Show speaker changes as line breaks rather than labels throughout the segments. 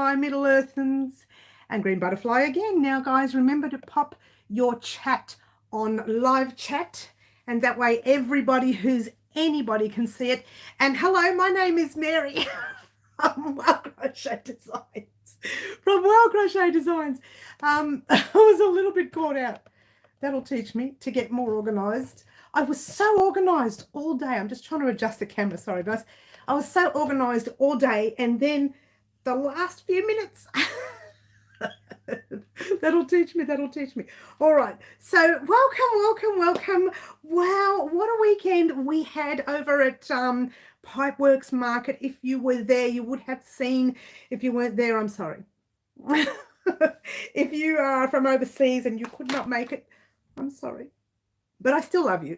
Butterfly, Middle Earthens, and Green Butterfly again. Now, guys, remember to pop your chat on live chat, and that way anybody can see it. And hello, my name is Mary from Wild Crochet Designs. I was a little bit caught out. That'll teach me to get more organised. I was so organised all day. I'm just trying to adjust the camera. Sorry, guys. I was so organised all day, and then the last few minutes, that'll teach me. All right. So welcome. Wow, what a weekend we had over at Pipeworks Market. If you were there, you would have seen. If you weren't there, I'm sorry. If you are from overseas and you could not make it, I'm sorry, but I still love you.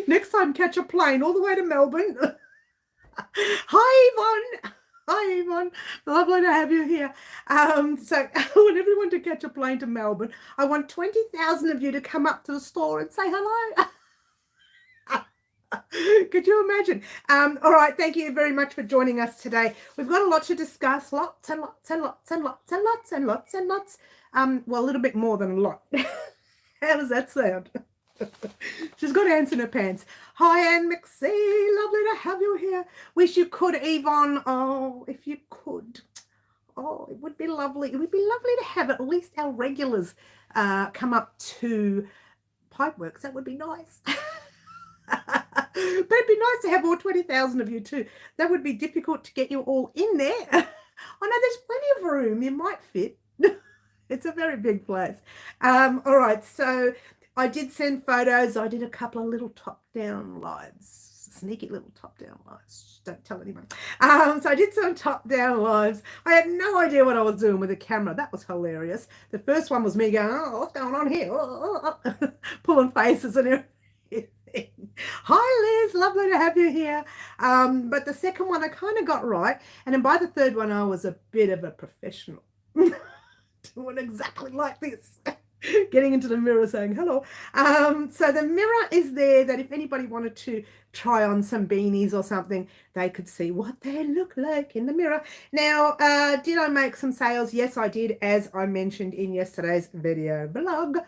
Next time, catch a plane all the way to Melbourne. Hi, Yvonne. Lovely to have you here. So I want everyone to catch a plane to Melbourne. I want 20,000 of you to come up to the store and say hello. Could you imagine? All right, thank you very much for joining us today. We've got a lot to discuss, lots. Well, a little bit more than a lot. How does that sound? She's got ants in her pants. Hi, Anne McSee. Lovely to have you here. Wish you could, Yvonne. Oh, if you could. Oh, it would be lovely. It would be lovely to have at least our regulars come up to Pipeworks. That would be nice. But it'd be nice to have all 20,000 of you too. That would be difficult to get you all in there. I know there's plenty of room. You might fit. It's a very big place. All right, so I did send photos. I did a couple of little top-down lives, sneaky little top-down lives. Don't tell anyone. So I did some top-down lives. I had no idea what I was doing with the camera. That was hilarious. The first one was me going, oh, what's going on here? Pulling faces and everything. Hi, Liz. Lovely to have you here. But the second one I kind of got right. And then by the third one, I was a bit of a professional. Doing exactly like this. Getting into the mirror saying hello. So the mirror is there that if anybody wanted to try on some beanies or something, they could see what they look like in the mirror. Now, did I make some sales? Yes, I did, as I mentioned in yesterday's video blog.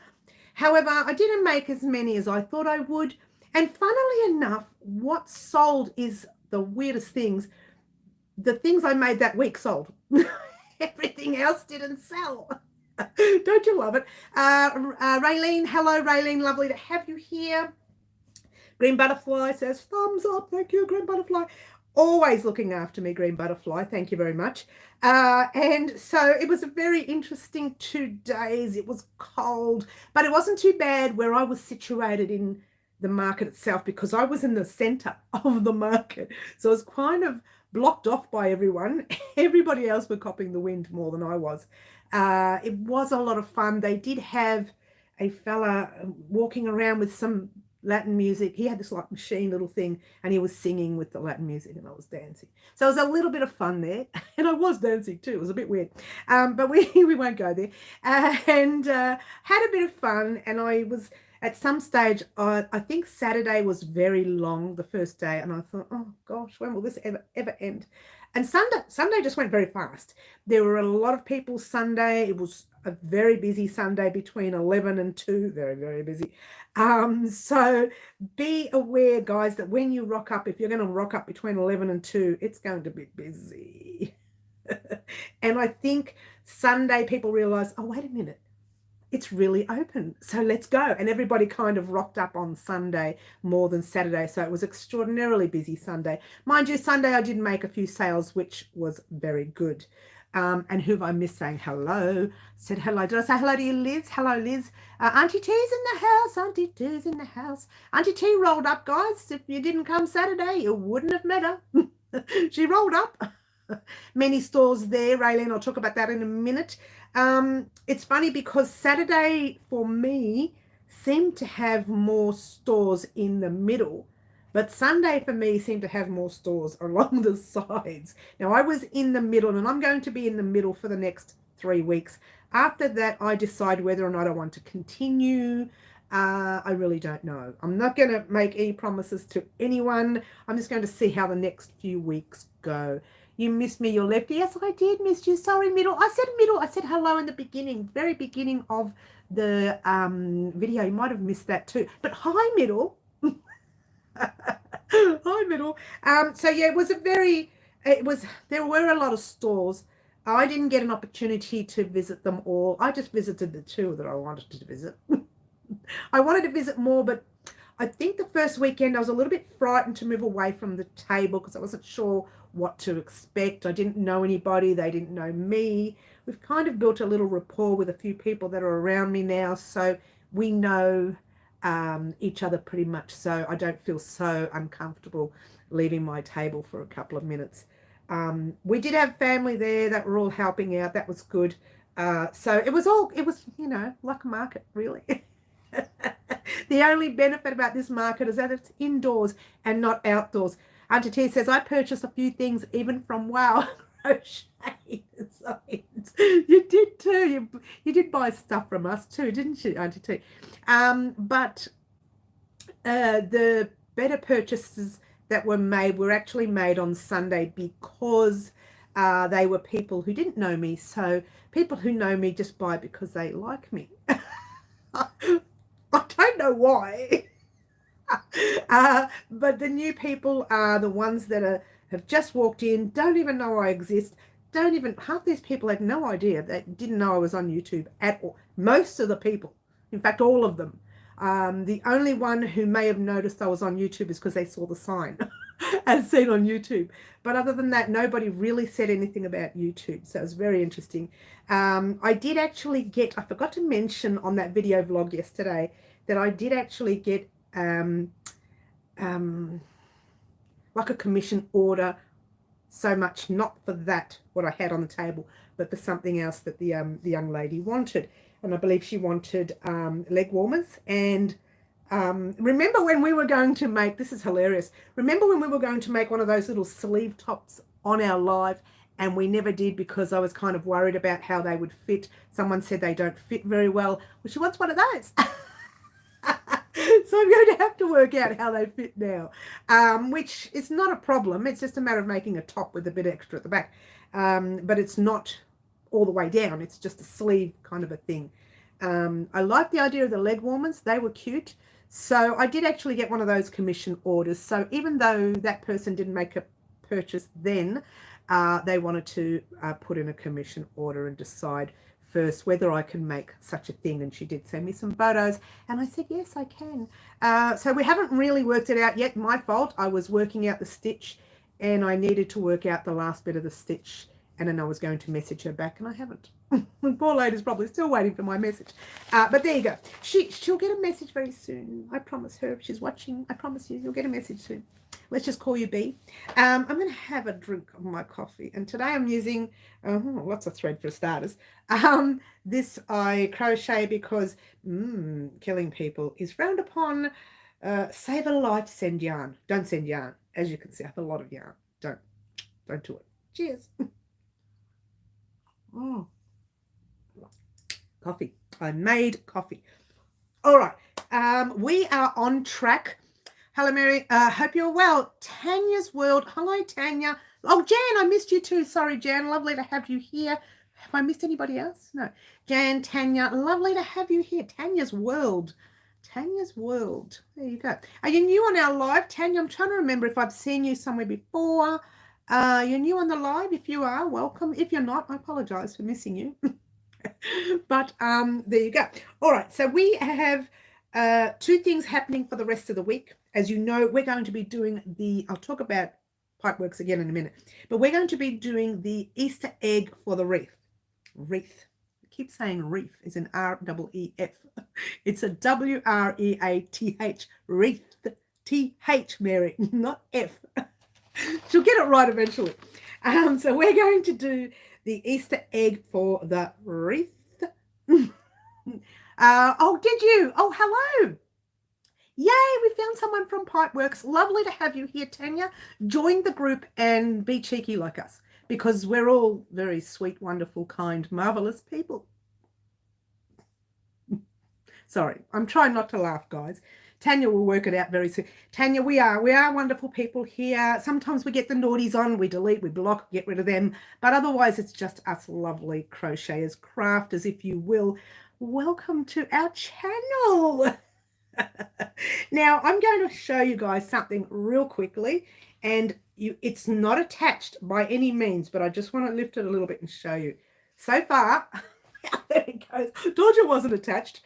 However, I didn't make as many as I thought I would. And funnily enough, what sold is the weirdest things. The things I made that week sold. Everything else didn't sell. Don't you love it? Raylene, hello, Raylene. Lovely to have you here. Green Butterfly says, thumbs up. Thank you, Green Butterfly. Always looking after me, Green Butterfly. Thank you very much. And so it was a very interesting 2 days. It was cold, but it wasn't too bad where I was situated in the market itself because I was in the center of the market. So I was kind of blocked off by everyone. Everybody else were copying the wind more than I was. It was a lot of fun. They did have a fella walking around with some Latin music. He had this like machine little thing and he was singing with the Latin music and I was dancing. So it was a little bit of fun there. And I was dancing too. It was a bit weird. But we won't go there. And had a bit of fun. And I was at some stage, I think Saturday was very long, the first day. And I thought, oh gosh, when will this ever end? And Sunday just went very fast. There were a lot of people Sunday. It was a very busy Sunday between 11 and 2. Very, very busy. So be aware, guys, that when you rock up, if you're going to rock up between 11 and 2, it's going to be busy. And I think Sunday people realize, oh, wait a minute. It's really open, so let's go. And everybody kind of rocked up on Sunday more than Saturday, so it was extraordinarily busy Sunday. Mind you, Sunday I did make a few sales, which was very good. And who have I missed saying hello? Said hello. Did I say hello to you, Liz? Hello, Liz. Auntie T's in the house. Auntie T's in the house. Auntie T rolled up, guys. If you didn't come Saturday, you wouldn't have met her. She rolled up. Many stores there, Raylene. I'll talk about that in a minute. It's funny because Saturday for me seemed to have more stores in the middle, but Sunday for me seemed to have more stores along the sides. Now I was in the middle and I'm going to be in the middle for the next 3 weeks. After that, I decide whether or not I want to continue. I really don't know. I'm not going to make any promises to anyone. I'm just going to see how the next few weeks go. You missed me, you left. Yes, I did miss you. Sorry, Middle. I said Middle. I said hello in the beginning, very beginning of the video. You might have missed that too. But hi, Middle. Hi, Middle. So yeah, there were a lot of stores. I didn't get an opportunity to visit them all. I just visited the two that I wanted to visit. I wanted to visit more, but I think the first weekend I was a little bit frightened to move away from the table because I wasn't sure what to expect. I didn't know anybody. They didn't know me. We've kind of built a little rapport with a few people that are around me now, so we know each other pretty much, so I don't feel so uncomfortable leaving my table for a couple of minutes. We did have family there that were all helping out. That was good. So it was, you know, like a market, really. The only benefit about this market is that it's indoors and not outdoors. Auntie T says, I purchased a few things even from Wow Crochet. You did too. You did buy stuff from us too, didn't you, Auntie T? But the better purchases that were made were actually made on Sunday because they were people who didn't know me. So people who know me just buy because they like me. I don't know why. But the new people are the ones that have just walked in, don't even know I exist, half these people had no idea, they didn't know I was on YouTube at all. Most of the people, in fact, all of them. The only one who may have noticed I was on YouTube is because they saw the sign as seen on YouTube. But other than that, nobody really said anything about YouTube. So it was very interesting. I did actually get, I forgot to mention on that video vlog yesterday, that I did actually get like a commission order, so much not for that what I had on the table, but for something else that the young lady wanted. And I believe she wanted leg warmers. And remember when we were going to make, this is hilarious, remember when we were going to make one of those little sleeve tops on our live, and we never did because I was kind of worried about how they would fit. Someone said they don't fit very well. Well, she wants one of those. So I'm going to have to work out how they fit now, which is not a problem. It's just a matter of making a top with a bit extra at the back, but it's not all the way down. It's just a sleeve kind of a thing. I like the idea of the leg warmers. They were cute. So I did actually get one of those commission orders. So even though that person didn't make a purchase then, they wanted to put in a commission order and decide first whether I can make such a thing. And she did send me some photos and I said, yes, I can. So we haven't really worked it out yet. My fault. I was working out the stitch and I needed to work out the last bit of the stitch, and then I was going to message her back and I haven't. The poor lady's probably still waiting for my message. But there you go. She'll get a message very soon. I promise her. If she's watching, I promise you'll get a message soon. Let's just call you B. I'm going to have a drink of my coffee. And today I'm using lots of thread for starters. This I crochet because killing people is frowned upon. Save a life, send yarn. Don't send yarn. As you can see, I have a lot of yarn. Don't do it. Cheers. Coffee. I made coffee. All right. We are on track. Hello, Mary. Hope you're well. Tanya's World. Hello, Tanya. Oh, Jan, I missed you too. Sorry, Jan. Lovely to have you here. Have I missed anybody else? No. Jan, Tanya, lovely to have you here. Tanya's World. Tanya's World. There you go. Are you new on our live, Tanya? I'm trying to remember if I've seen you somewhere before. You're new on the live. If you are, welcome. If you're not, I apologize for missing you. But there you go. All right. So we have two things happening for the rest of the week. As you know, we're going to be doing I'll talk about Pipeworks again in a minute, but we're going to be doing the Easter egg for the wreath. Wreath. I keep saying wreath. It's an R-E-E-F. It's a W-R-E-A-T-H. Wreath. T-H, Mary, not F. She'll get it right eventually. So we're going to do the Easter egg for the wreath. Oh, did you? Oh, hello. Yay, we found someone from Pipeworks. Lovely to have you here, Tanya. Join the group and be cheeky like us, because we're all very sweet, wonderful, kind, marvelous people. Sorry, I'm trying not to laugh, guys. Tanya will work it out very soon. Tanya, we are wonderful people here. Sometimes we get the naughties on, we delete, we block, get rid of them. But otherwise, it's just us lovely crocheters, crafters, if you will. Welcome to our channel. Now, I'm going to show you guys something real quickly. And it's not attached by any means, but I just want to lift it a little bit and show you. So far, there it goes. Georgia wasn't attached.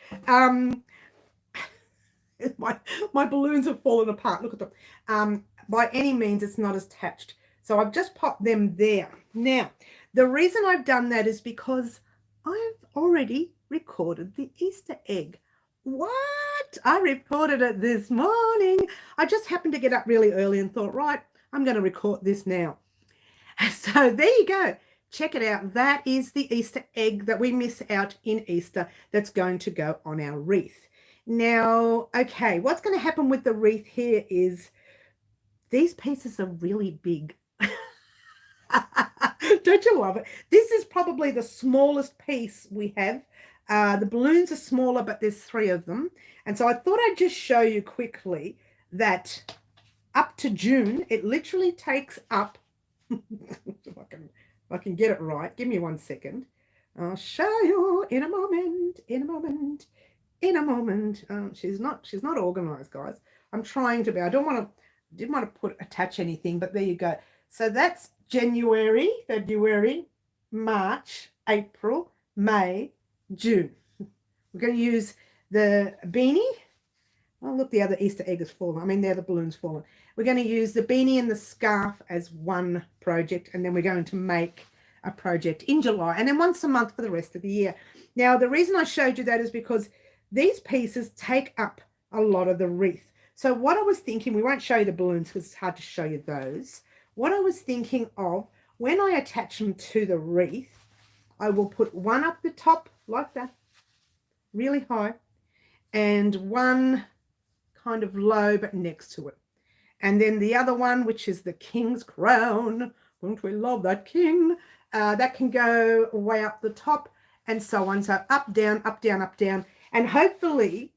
My balloons have fallen apart. Look at them. By any means, it's not attached. So I've just popped them there. Now, the reason I've done that is because I've already recorded the Easter egg. What? I recorded it this morning. I just happened to get up really early and thought, right, I'm going to record this now. So there you go. Check it out. That is the Easter egg that we miss out in Easter that's going to go on our wreath. Now, okay, what's going to happen with the wreath here is these pieces are really big. Don't you love it? This is probably the smallest piece we have. The balloons are smaller, but there's 3 of them. And so I thought I'd just show you quickly that up to June, it literally takes up, if I can get it right, give me 1 second. I'll show you in a moment, she's not organized, guys. I'm trying to be. I didn't want to attach anything, but there you go. So that's January, February, March, April, May, June. We're going to use the beanie. Oh, look, the other Easter egg has fallen. I mean, the other balloon's fallen. We're going to use the beanie and the scarf as one project, and then we're going to make a project in July, and then once a month for the rest of the year. Now, the reason I showed you that is because these pieces take up a lot of the wreath. So what I was thinking, we won't show you the balloons because it's hard to show you those. What I was thinking of, when I attach them to the wreath, I will put one up the top like that, really high, and one kind of low but next to it. And then the other one, which is the king's crown. Don't we love that king? That can go way up the top and so on. So up, down, up, down, up, down. And hopefully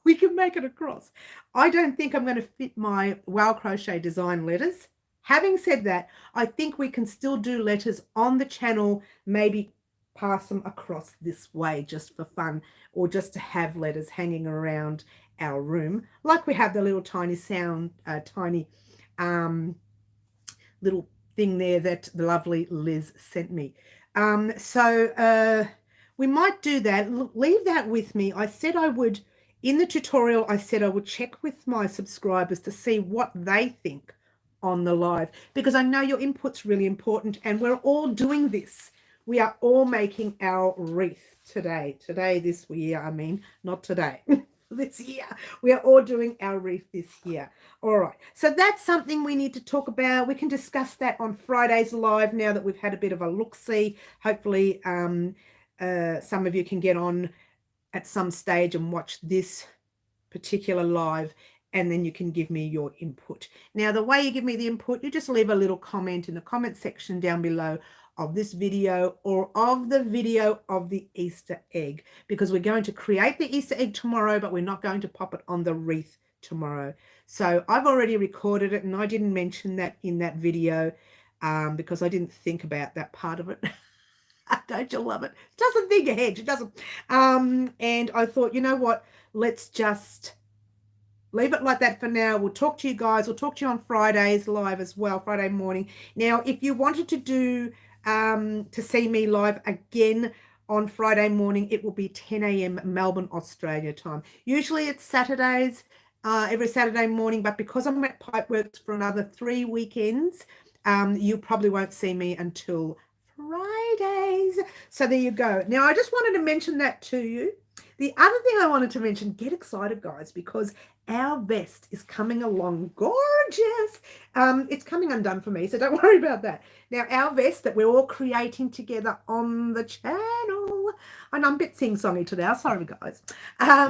we can make it across. I don't think I'm going to fit my Wow Crochet design letters. Having said that, I think we can still do letters on the channel, maybe pass them across this way just for fun, or just to have letters hanging around our room, like we have the little tiny little thing there that the lovely Liz sent me. So we might do that. Leave that with me. I said I would, in the tutorial, I said I would check with my subscribers to see what they think on the live, because I know your input's really important, and we're all doing this. We are all making our wreath today. This year, I mean, not today. This year. We are all doing our wreath this year. All right. So that's something we need to talk about. We can discuss that on Friday's live now that we've had a bit of a look-see. Hopefully some of you can get on at some stage and watch this particular live, and then you can give me your input. Now, the way you give me the input, you just leave a little comment in the comment section down below of this video, or of the video of the Easter egg, because we're going to create the Easter egg tomorrow, but we're not going to pop it on the wreath tomorrow. So I've already recorded it, and I didn't mention that in that video because I didn't think about that part of it. Don't you love it? It doesn't think ahead. It doesn't. And I thought, you know what? Let's just leave it like that for now. We'll talk to you guys. We'll talk to you on Fridays live as well, Friday morning. Now, if you wanted to do to see me live again on Friday morning, it will be 10 a.m. Melbourne, Australia time. Usually it's Saturdays, every Saturday morning, but because I'm at Pipeworks for another 3 weekends, you probably won't see me until Fridays. So there you go. Now, I just wanted to mention that to you. The other thing I wanted to mention, get excited, guys, because our vest is coming along gorgeous. It's coming undone for me, so don't worry about that. Now, our vest that we're all creating together on the channel, and I'm a bit sing-songy today, I'm sorry, guys.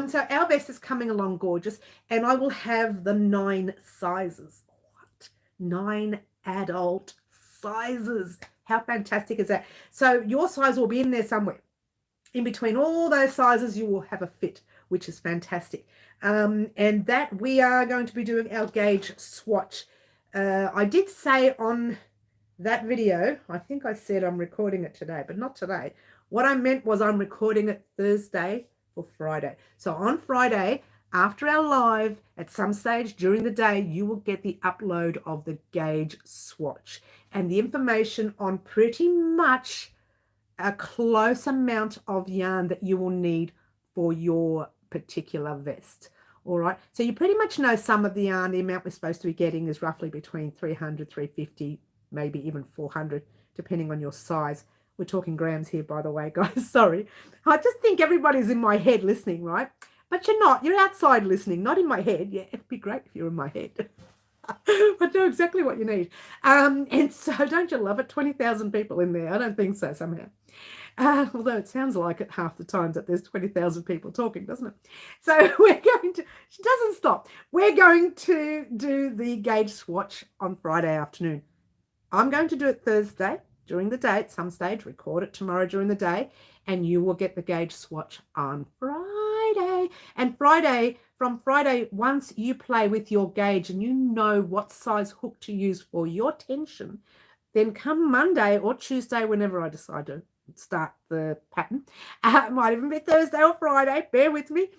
So our vest is coming along gorgeous, and I will have the 9 sizes. What? 9 adult sizes. How fantastic is that? So your size will be in there somewhere. In between all those sizes, you will have a fit which is fantastic. And that we are going to be doing our gauge swatch. I did say on that video, I think I said I'm recording it today, but not today. What I meant was I'm recording it Thursday for Friday. So on Friday, after our live, at some stage during the day, you will get the upload of the gauge swatch and the information on pretty much a close amount of yarn that you will need for your particular vest. All right, so you pretty much know some of the yarn. The amount we're supposed to be getting is roughly between 300, 350, maybe even 400, depending on your size. We're talking grams here, by the way, guys. Sorry. I just think everybody's in my head listening, right? But you're not. You're outside listening, not in my head. Yeah, it'd be great if you're in my head. I know exactly what you need. And so don't you love it? 20,000 people in there. I don't think so somehow. Although it sounds like it half the times that there's 20,000 people talking, doesn't it? So we're going to, she doesn't stop. We're going to do the gauge swatch on Friday afternoon. I'm going to do it Thursday during the day at some stage, record it tomorrow during the day, and you will get the gauge swatch on Friday. And from Friday, once you play with your gauge and you know what size hook to use for your tension, then come Monday or Tuesday, whenever I decide to start the pattern, it might even be Thursday or Friday, bear with me,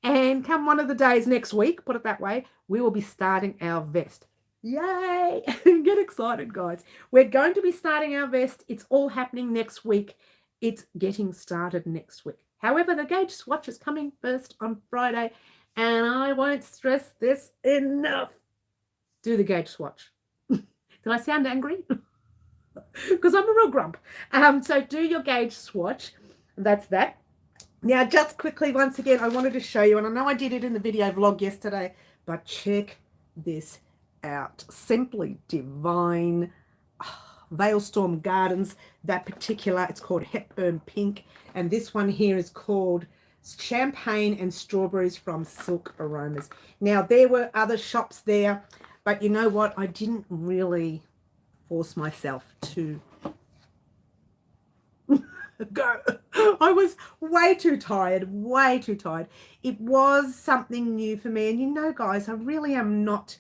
and come one of the days next week, put it that way, we will be starting our vest. Yay! Get excited, guys. We're going to be starting our vest. It's all happening next week. It's getting started next week. However, the gauge swatch is coming first on Friday, and I won't stress this enough. Do the gauge swatch. Did I sound angry? Because I'm a real grump. So do your gauge swatch. That's that. Now, just quickly, once again, I wanted to show you, and I know I did it in the video vlog yesterday, but check this out. Simply divine. Veilstorm Gardens, that particular, it's called Hepburn Pink, and this one here is called Champagne and Strawberries from Silk Aromas. Now, there were other shops there, but you know what? I didn't really force myself to go. I was way too tired. It was something new for me, and you know, guys, I really am not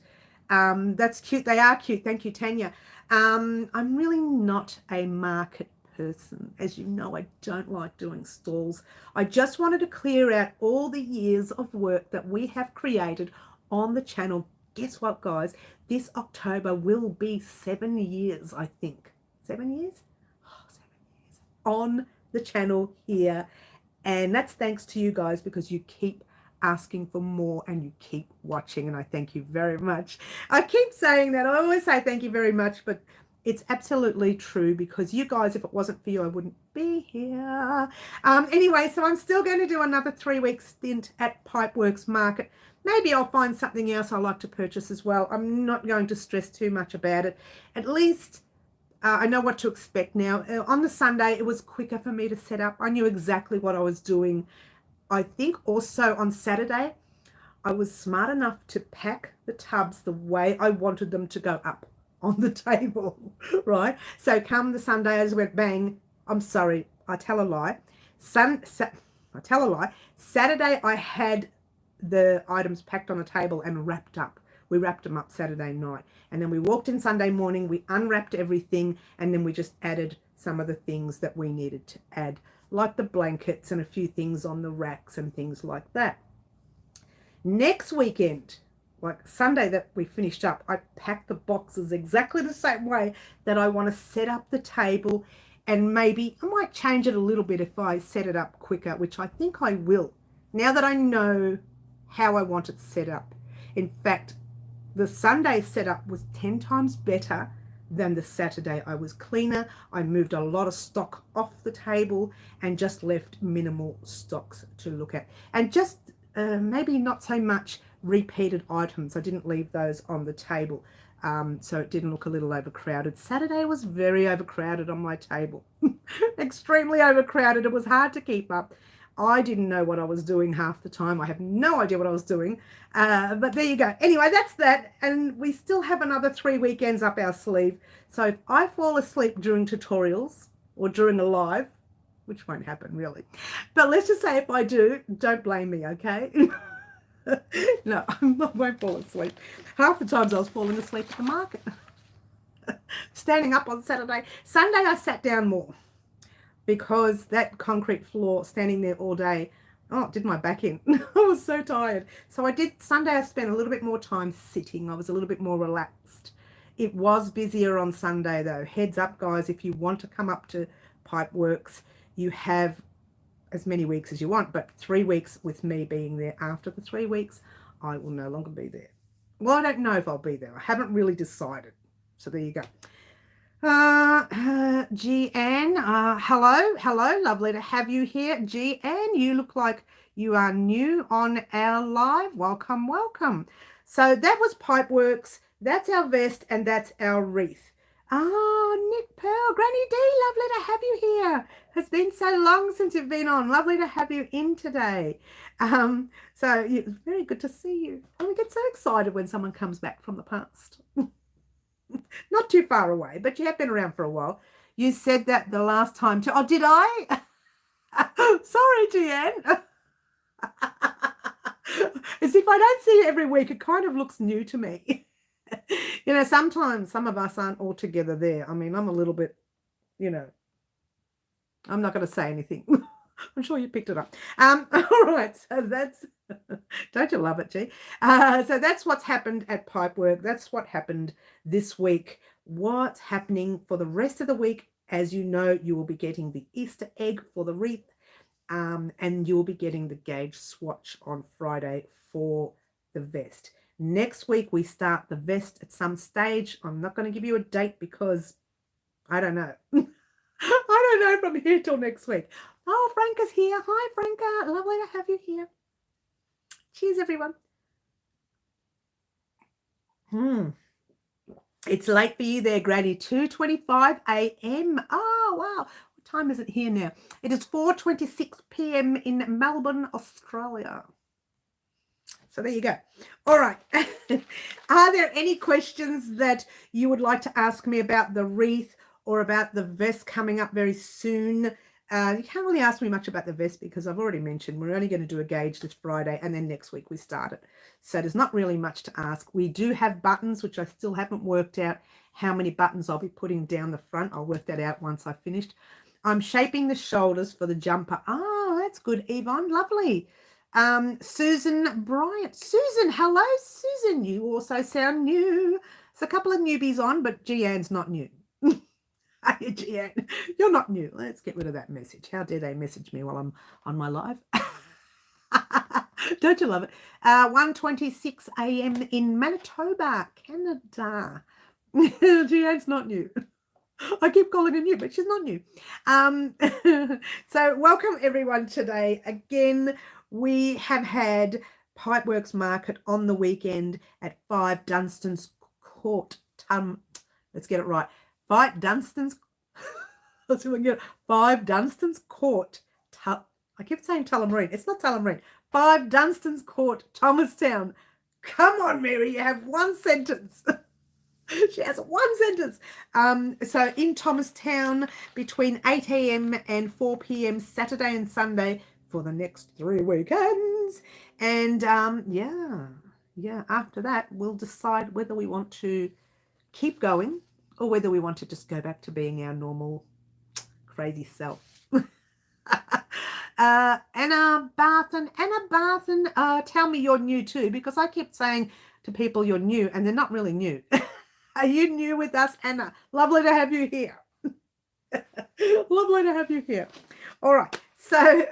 that's cute. They are cute. Thank you, Tanya. I'm really not a market person. As you know, I don't like doing stalls. I just wanted to clear out all the years of work that we have created on the channel. Guess what, guys? This October will be 7 years, I think. 7 years? Oh, 7 years on the channel here. And that's thanks to you guys, because you keep asking for more and you keep watching, and I thank you very much. I keep saying that. I always say thank you very much, but it's absolutely true, because you guys, if it wasn't for you, I wouldn't be here. Anyway, so I'm still going to do another 3-week stint at Pipeworks Market. Maybe I'll find something else I like to purchase as well. I'm not going to stress too much about it. At least I know what to expect now. On the Sunday, it was quicker for me to set up. I knew exactly what I was doing. I think also on Saturday, I was smart enough to pack the tubs the way I wanted them to go up on the table, right? So come the Sunday, I just went bang. I'm sorry, I tell a lie. Saturday, I had the items packed on a table and wrapped up. We wrapped them up Saturday night. And then we walked in Sunday morning, we unwrapped everything, and then we just added some of the things that we needed to add, like the blankets and a few things on the racks and things like that. Next weekend, like Sunday that we finished up, I packed the boxes exactly the same way that I want to set up the table, and maybe I might change it a little bit if I set it up quicker, which I think I will, now that I know how I want it set up. In fact, the Sunday setup was 10 times better than the Saturday. I was cleaner. I moved a lot of stock off the table and just left minimal stocks to look at. And just maybe not so much repeated items. I didn't leave those on the table. So it didn't look a little overcrowded. Saturday was very overcrowded on my table. Extremely overcrowded. It was hard to keep up. I didn't know what I was doing half the time. I have no idea what I was doing. But there you go. Anyway, that's that. And we still have another 3 weekends up our sleeve. So if I fall asleep during tutorials or during a live, which won't happen really. But let's just say if I do, don't blame me, okay? No, I won't fall asleep. Half the times I was falling asleep at the market. Standing up on Saturday. Sunday I sat down more because that concrete floor, standing there all day, oh, it did my back in. I was so tired. So Sunday I spent a little bit more time sitting. I was a little bit more relaxed. It was busier on Sunday though. Heads up guys, if you want to come up to Pipeworks, you have as many weeks as you want, but 3 weeks with me being there. After the 3 weeks, I will no longer be there. Well, I don't know if I'll be there. I haven't really decided. So there you go. G-Ann, hello, lovely to have you here. G-Ann, you look like you are new on our live. Welcome. So that was Pipeworks. That's our vest and that's our wreath. Oh, Nick Pearl, Granny D, lovely to have you here. It's been so long since you've been on. Lovely to have you in today. So it's very good to see you. And we get so excited when someone comes back from the past. Not too far away, but you have been around for a while. You said that the last time too. Oh, did I? Sorry, Jeanne. As if I don't see you every week, it kind of looks new to me. You know, sometimes some of us aren't all together there. I mean, I'm a little bit, you know, I'm not going to say anything. I'm sure you picked it up. All right, so that's, don't you love it, G? So that's what's happened at Pipework. That's what happened this week. What's happening for the rest of the week? As you know, you will be getting the Easter egg for the wreath, and you'll be getting the gauge swatch on Friday for the vest. Next week, we start the vest at some stage. I'm not going to give you a date because I don't know. I don't know from here till next week. Oh, Franca's here. Hi, Franca. Lovely to have you here. Cheers, everyone. It's late for you there, Granny. 2:25 a.m. Oh, wow. What time is it here now? It is 4:26 p.m. in Melbourne, Australia. So there you go. All right. Are there any questions that you would like to ask me about the wreath or about the vest coming up very soon? You can't really ask me much about the vest because I've already mentioned we're only going to do a gauge this Friday and then next week we start it. So there's not really much to ask. We do have buttons, which I still haven't worked out how many buttons I'll be putting down the front. I'll work that out once I've finished. I'm shaping the shoulders for the jumper. Oh, that's good, Yvonne. Lovely. Susan Bryant. Susan, hello, Susan. You also sound new. There's a couple of newbies on, but Jeanne's not new. Hey, Jeanne, you're not new. Let's get rid of that message. How dare they message me while I'm on my live? Don't you love it? 1:26 a.m. in Manitoba, Canada. Jeanne's not new. I keep calling her new, but she's not new. So welcome everyone today. Again, we have had Pipeworks Market on the weekend at 5 Dunstans Court. Let's get it right. 5 Dunstans. Let's see if we can get it. 5 Dunstans Court. I keep saying Tullamarine. It's not Tullamarine. 5 Dunstans Court, Thomastown. Come on, Mary. You have one sentence. She has one sentence. So in Thomastown between 8 a.m. and 4 p.m. Saturday and Sunday for the next 3 weekends. And yeah, after that, we'll decide whether we want to keep going or whether we want to just go back to being our normal crazy self. Anna Barthen, tell me you're new too, because I kept saying to people you're new and they're not really new. Are you new with us, Anna? Lovely to have you here. Lovely to have you here. All right, so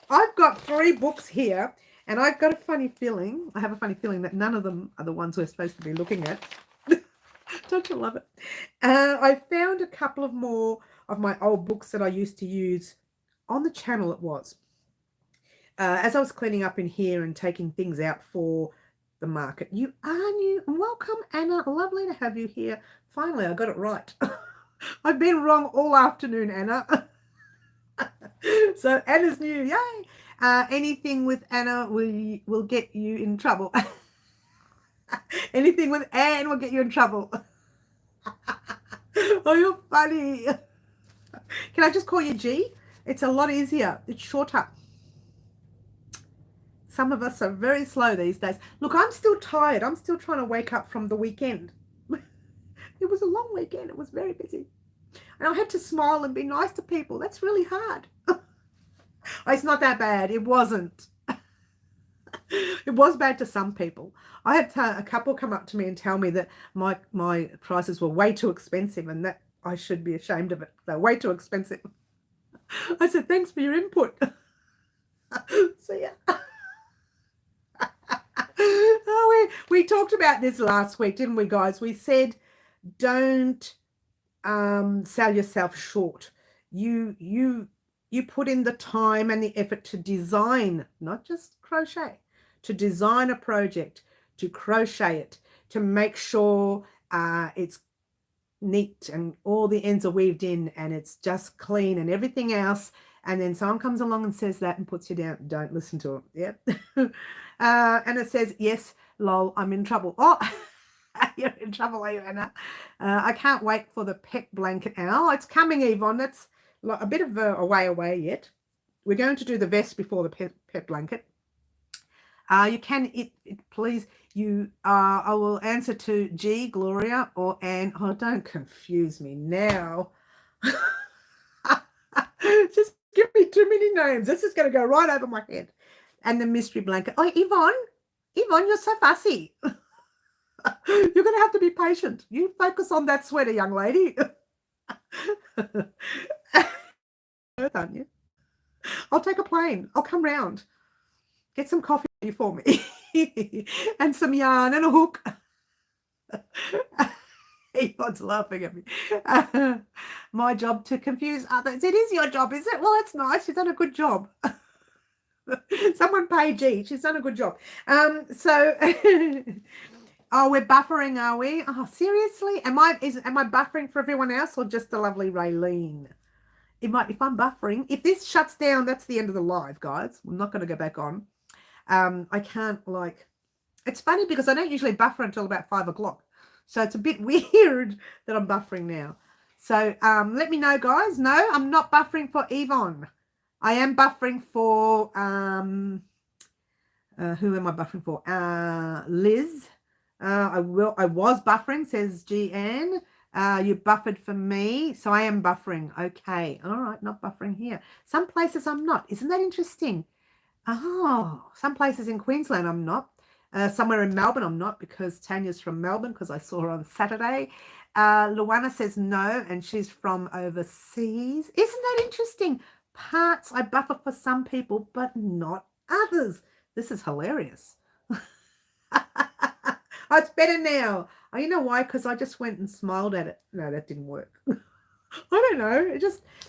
I've got 3 books here, and I've got a funny feeling, I have a funny feeling that none of them are the ones we're supposed to be looking at. Don't you love it? I found a couple of more of my old books that I used to use on the channel. It was as I was cleaning up in here and taking things out for the market. You are new. Welcome, Anna. Lovely to have you here. Finally, I got it right. I've been wrong all afternoon, Anna. So Anna's new. Yay. Anything with Anna will get you in trouble. Anything with Anne will get you in trouble. Oh, you're funny. Can I just call you G? It's a lot easier. It's shorter. Some of us are very slow these days. Look, I'm still tired. I'm still trying to wake up from the weekend. It was a long weekend. It was very busy. And I had to smile and be nice to people. That's really hard. It's not that bad. It wasn't. It was bad to some people. I had a couple come up to me and tell me that my prices were way too expensive and that I should be ashamed of it. They're way too expensive. I said, thanks for your input. So yeah. Oh, we talked about this last week, didn't we, guys? We said don't sell yourself short. You put in the time and the effort to design, not just crochet, to design a project, to crochet it, to make sure it's neat and all the ends are weaved in and it's just clean and everything else. And then someone comes along and says that and puts you down. Don't listen to it. Yep. And it says, yes, lol, I'm in trouble. Oh, you're in trouble, are you, Anna? I can't wait for the pet blanket now. It's coming, Yvonne. That's a bit of a way away yet. We're going to do the vest before the pet blanket. You can, please, I will answer to G, Gloria, or Anne. Oh, don't confuse me now. Just give me too many names. This is going to go right over my head. And the mystery blanket. Oh, Yvonne, you're so fussy. You're going to have to be patient. You focus on that sweater, young lady. Aren't you? I'll take a plane. I'll come round. Get some coffee for me. And some yarn and a hook. Yvonne's laughing at me. My job to confuse others. It is your job, is it? Well, it's nice. You've done a good job. Someone pay G. She's done a good job. So, oh, we're buffering, are we? Oh, seriously? Am I buffering for everyone else or just the lovely Raylene? It might be fun buffering. If this shuts down, that's the end of the live, guys. I'm not going to go back on. I can't, it's funny because I don't usually buffer until about 5 o'clock. So it's a bit weird that I'm buffering now. So let me know, guys. No, I'm not buffering for Yvonne. I am buffering for, who am I buffering for? Liz. I was buffering, says G-Ann. You buffered for me, so I am buffering. Okay, all right, not buffering here. Some places I'm not. Isn't that interesting? Oh, some places in Queensland I'm not. Somewhere in Melbourne I'm not because Tanya's from Melbourne because I saw her on Saturday. Luana says no, and she's from overseas. Isn't that interesting? Parts I buffer for some people, but not others. This is hilarious. Oh, it's better now. Oh, you know why? Because I just went and smiled at it. No, that didn't work. I don't know.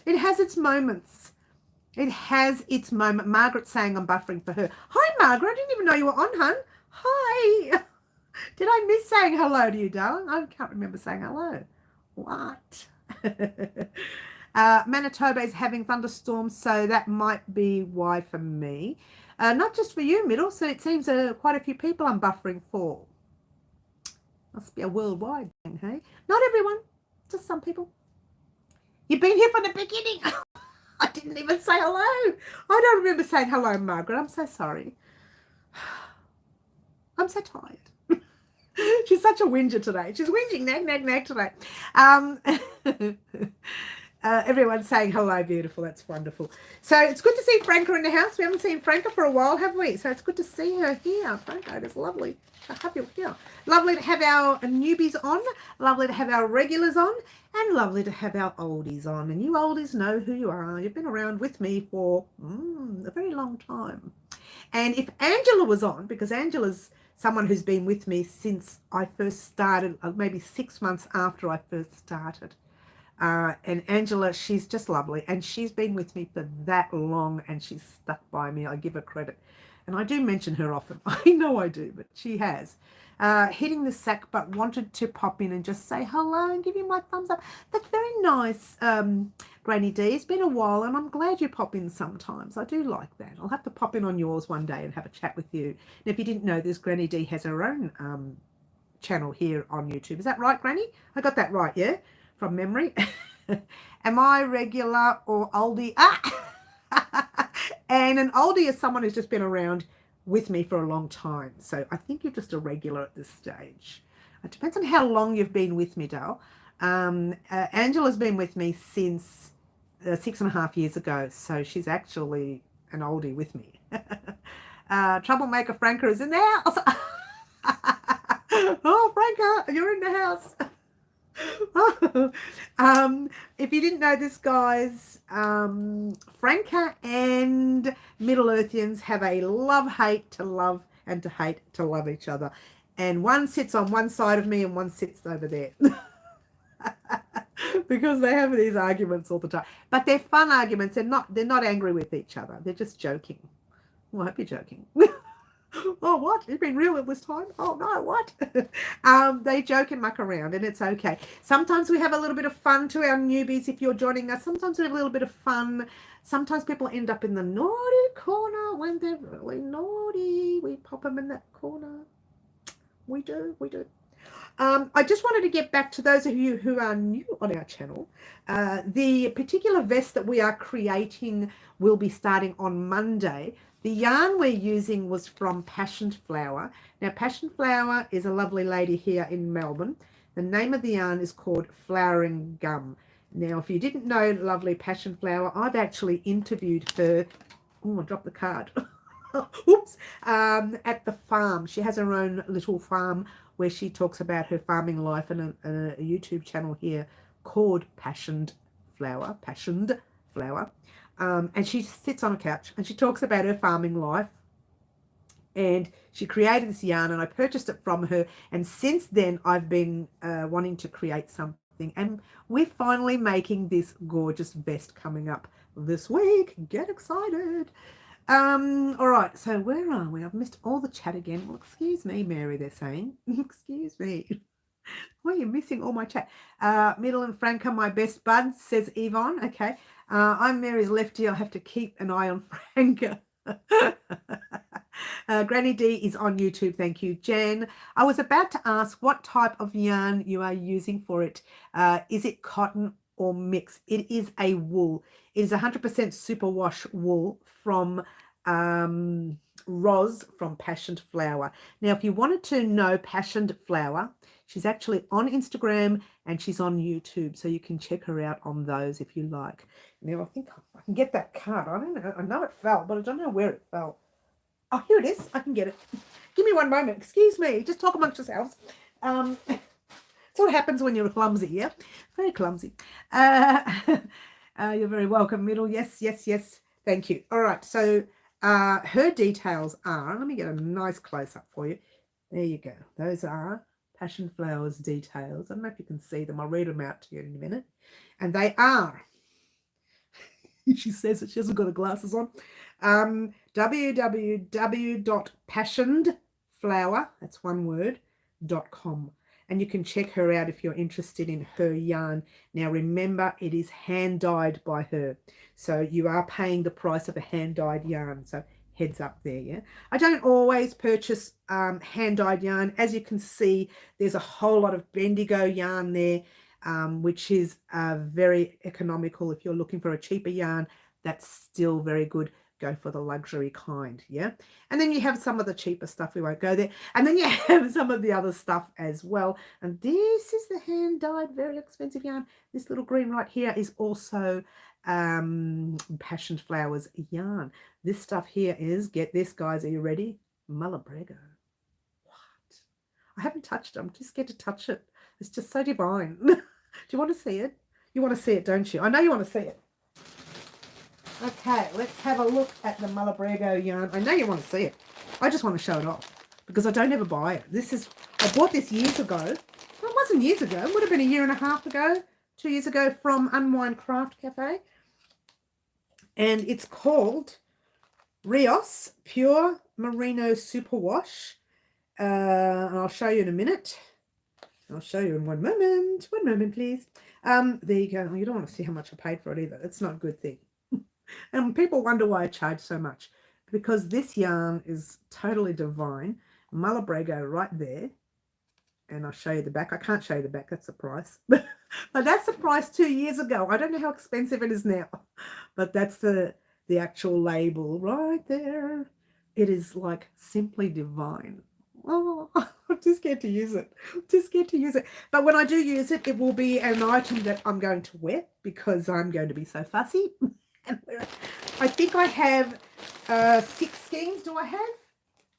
It has its moments. It has its moment. Margaret's saying I'm buffering for her. Hi, Margaret. I didn't even know you were on, hun. Hi. Did I miss saying hello to you, darling? I can't remember saying hello. What? Manitoba is having thunderstorms, so that might be why for me. Not just for you, Middle. So it seems quite a few people I'm buffering for. Must be a worldwide thing, hey? Not everyone, just some people. You've been here from the beginning. I didn't even say hello. I don't remember saying hello, Margaret. I'm so sorry. I'm so tired. She's such a whinger today. She's whinging, nag, nag, nag today. Everyone's saying hello, beautiful. That's wonderful. So it's good to see Franca in the house. We haven't seen Franca for a while, have we? So it's good to see her here. Franca, it's lovely to have you here. Lovely to have our newbies on. Lovely to have our regulars on. And lovely to have our oldies on. And you oldies know who you are. You've been around with me for a very long time. And if Angela was on, because Angela's someone who's been with me since I first started, maybe 6 months after I first started. And Angela, she's just lovely. And she's been with me for that long and she's stuck by me. I give her credit. And I do mention her often. I know I do, but she has. Hitting the sack, but wanted to pop in and just say hello and give you my thumbs up. That's very nice, Granny D. It's been a while and I'm glad you pop in sometimes. I do like that. I'll have to pop in on yours one day and have a chat with you. And if you didn't know this, Granny D has her own channel here on YouTube. Is that right, Granny? I got that right, yeah? From memory. Am I regular or oldie? Ah! And an oldie is someone who's just been around with me for a long time. So I think you're just a regular at this stage. It depends on how long you've been with me, Dale. Angela's been with me since 6.5 years ago. So she's actually an oldie with me. Troublemaker Franca is in the house. Oh, Franca, you're in the house. If you didn't know this, guys, Franca and Middle Earthians have a love-hate to love and to hate to love each other. And one sits on one side of me and one sits over there. Because they have these arguments all the time. But they're fun arguments. They're not angry with each other. They're just joking. Well, I hope you're joking. Oh, what? You've been real this time? Oh, no, what? They joke and muck around, and it's okay. Sometimes we have a little bit of fun to our newbies if you're joining us. Sometimes we have a little bit of fun. Sometimes people end up in the naughty corner when they're really naughty. We pop them in that corner. We do. I just wanted to get back to those of you who are new on our channel. The particular vest that we are creating will be starting on Monday. The yarn we're using was from Passion Flower. Now, Passion Flower is a lovely lady here in Melbourne. The name of the yarn is called Flowering Gum. Now, if you didn't know lovely Passion Flower, I've actually interviewed her. Oh, I dropped the card. Oops. At the farm. She has her own little farm where she talks about her farming life, and a YouTube channel here called Passioned Flower. And she sits on a couch and she talks about her farming life, and she created this yarn, and I purchased it from her, and since then I've been wanting to create something, and we're finally making this gorgeous vest coming up this week. Get excited. All right, so where are we? I've missed all the chat again. Well, excuse me, Mary, they're saying. Excuse me. Why are you missing all my chat? Middle and Franca, my best buds, says Yvonne. Okay. I'm Mary's lefty. I'll have to keep an eye on Franca. Granny D is on YouTube. Thank you, Jen. I was about to ask what type of yarn you are using for it. Is it cotton or mixed? It is a wool. It is 100% superwash wool from Roz from Passioned Flower. Now, if you wanted to know Passioned Flower, she's actually on Instagram and she's on YouTube, so you can check her out on those if you like. Now, I think I can get that card. I don't know. I know it fell, but I don't know where it fell. Oh, here it is. I can get it. Give me one moment. Excuse me. Just talk amongst yourselves. That's what happens when you're clumsy, yeah? Very clumsy. You're very welcome, Middle. Yes. Thank you. All right. So her details are, let me get a nice close-up for you. There you go. Those are Passion Flower's details. I don't know if you can see them. I'll read them out to you in a minute. And they are, she says that she hasn't got her glasses on, www.passionedflower, that's one word, .com. And you can check her out if you're interested in her yarn. Now, remember, it is hand-dyed by her. So you are paying the price of a hand-dyed yarn. So heads up there, yeah? I don't always purchase hand-dyed yarn. As you can see, there's a whole lot of Bendigo yarn there, which is very economical. If you're looking for a cheaper yarn, that's still very good. Go for the luxury kind, yeah? And then you have some of the cheaper stuff. We won't go there. And then you have some of the other stuff as well. And this is the hand-dyed, very expensive yarn. This little green right here is also Passion Flowers yarn. This stuff here is, get this, guys, are you ready? Malabrego. What? I haven't touched it. I'm just scared to touch it. It's just so divine. Do you want to see it? You want to see it, don't you? I know you want to see it. Okay, let's have a look at the Malabrego yarn. I know you want to see it. I just want to show it off because I don't ever buy it. I bought this years ago. Well, it wasn't years ago. It would have been a year and a half ago, 2 years ago, from Unwind Craft Cafe. And it's called Rios Pure Merino Superwash. And I'll show you in a minute. I'll show you in one moment. One moment, please. There you go. You don't want to see how much I paid for it either. It's not a good thing. And people wonder why I charge so much. Because this yarn is totally divine. Malabrego right there. And I'll show you the back. I can't show you the back. That's the price. But that's the price 2 years ago. I don't know how expensive it is now. But that's the the actual label right there. It is like simply divine. Oh, I'm too scared to use it. I'm too scared to use it. But when I do use it, it will be an item that I'm going to wear because I'm going to be so fussy. And I think I have 6 skeins. Do I have?